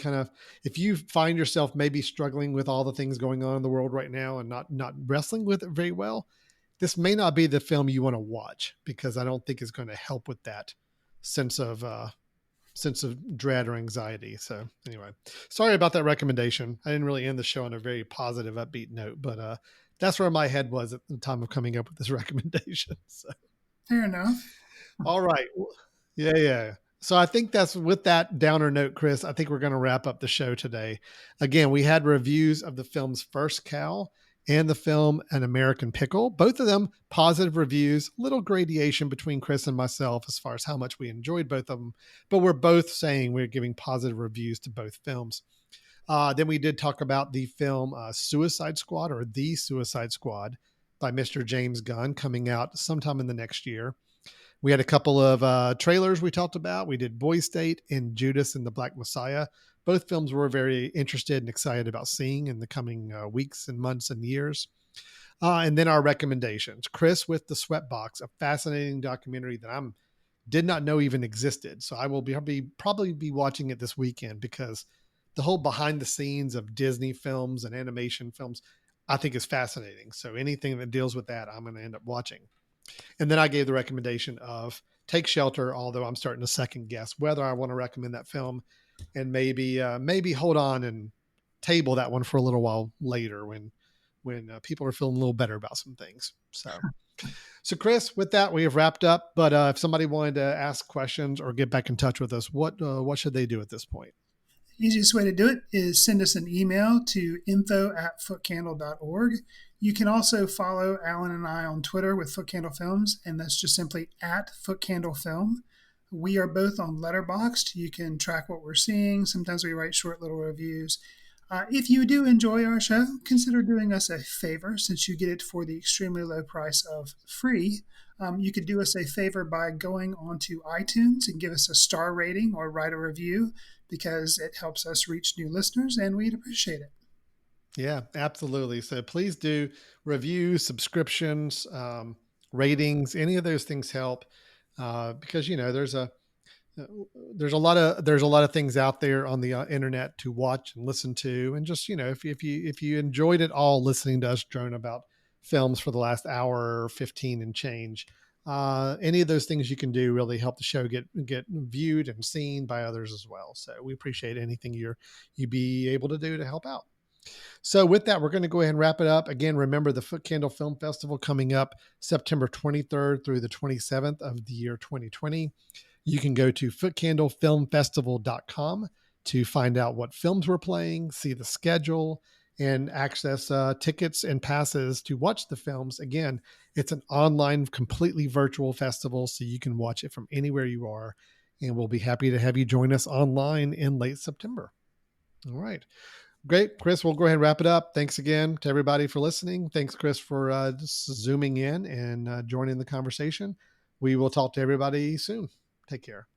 if you find yourself maybe struggling with all the things going on in the world right now and not wrestling with it very well, this may not be the film you want to watch, because I don't think it's going to help with that sense of dread or anxiety. So anyway, sorry about that recommendation. I didn't really end the show on a very positive, upbeat note, but that's where my head was at the time of coming up with this recommendation. So fair enough. All right. Yeah. So I think that's with that downer note, Chris, I think we're going to wrap up the show today. Again, we had reviews of the films First Cow and the film An American Pickle. Both of them positive reviews, little gradation between Chris and myself as far as how much we enjoyed both of them, but we're both saying we're giving positive reviews to both films. Then we did talk about the film Suicide Squad, or The Suicide Squad, by Mr. James Gunn, coming out sometime in the next year. We had a couple of trailers we talked about. We did Boy State and Judas and the Black Messiah. Both films we're very interested and excited about seeing in the coming weeks and months and years. And then our recommendations. Chris with The Sweatbox, a fascinating documentary that I did not know even existed. So I will probably be watching it this weekend, because the whole behind the scenes of Disney films and animation films, I think is fascinating. So anything that deals with that, I'm going to end up watching. And then I gave the recommendation of Take Shelter, although I'm starting to second guess whether I want to recommend that film, and maybe hold on and table that one for a little while later when people are feeling a little better about some things. So Chris, with that, we have wrapped up. But if somebody wanted to ask questions or get back in touch with us, what should they do at this point? Easiest way to do it is send us an email to info@footcandle.org. You can also follow Alan and I on Twitter with Footcandle Films, and that's just simply @Footcandle We are both on Letterboxd. You can track what we're seeing. Sometimes we write short little reviews. If you do enjoy our show, consider doing us a favor, since you get it for the extremely low price of free. You could do us a favor by going onto iTunes and give us a star rating or write a review, because it helps us reach new listeners, and we'd appreciate it. Yeah, absolutely. So please do reviews, subscriptions, ratings, any of those things help, because there's a lot of things out there on the internet to watch and listen to, and just if you enjoyed it all listening to us drone about films for the last hour or 15 and change, any of those things you can do really help the show get viewed and seen by others as well. So we appreciate anything you'd be able to do to help out. So with that, we're going to go ahead and wrap it up. Again, remember the Footcandle Film Festival coming up September 23rd through the 27th of the year 2020. You can go to footcandlefilmfestival.com to find out what films we're playing, see the schedule, and access tickets and passes to watch the films. Again, it's an online, completely virtual festival, so you can watch it from anywhere you are. And we'll be happy to have you join us online in late September. All right. Great. Chris, we'll go ahead and wrap it up. Thanks again to everybody for listening. Thanks, Chris, for zooming in and joining the conversation. We will talk to everybody soon. Take care.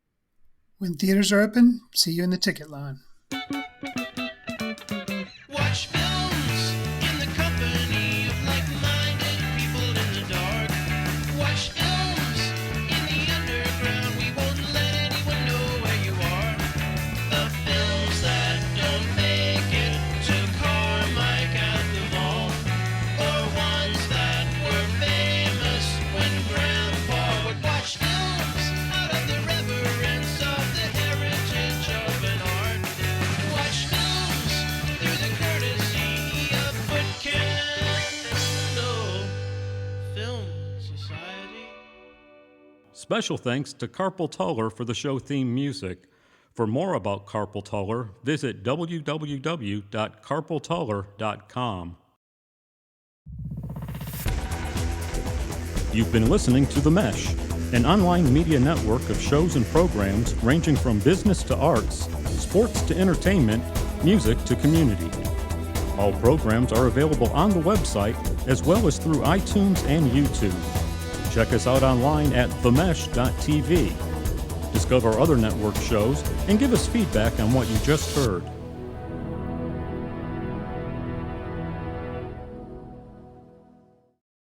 When theaters are open, see you in the ticket line. Watch films in the company of like-minded people in the dark. Watch films in the underground. We won't let anyone know where you are. The films that don't make it to Carmike at the mall, or ones that were famous when Grandpa would watch films out of the reverence of the heritage of an art. Watch films through the courtesy of Footcandle Film Society. Special thanks to Carpal Tuller for the show theme music. For more about Carpal Tuller, visit www.carpaltuller.com. You've been listening to The Mesh, an online media network of shows and programs ranging from business to arts, sports to entertainment, music to community. All programs are available on the website as well as through iTunes and YouTube. Check us out online at themesh.tv. Discover other network shows and give us feedback on what you just heard.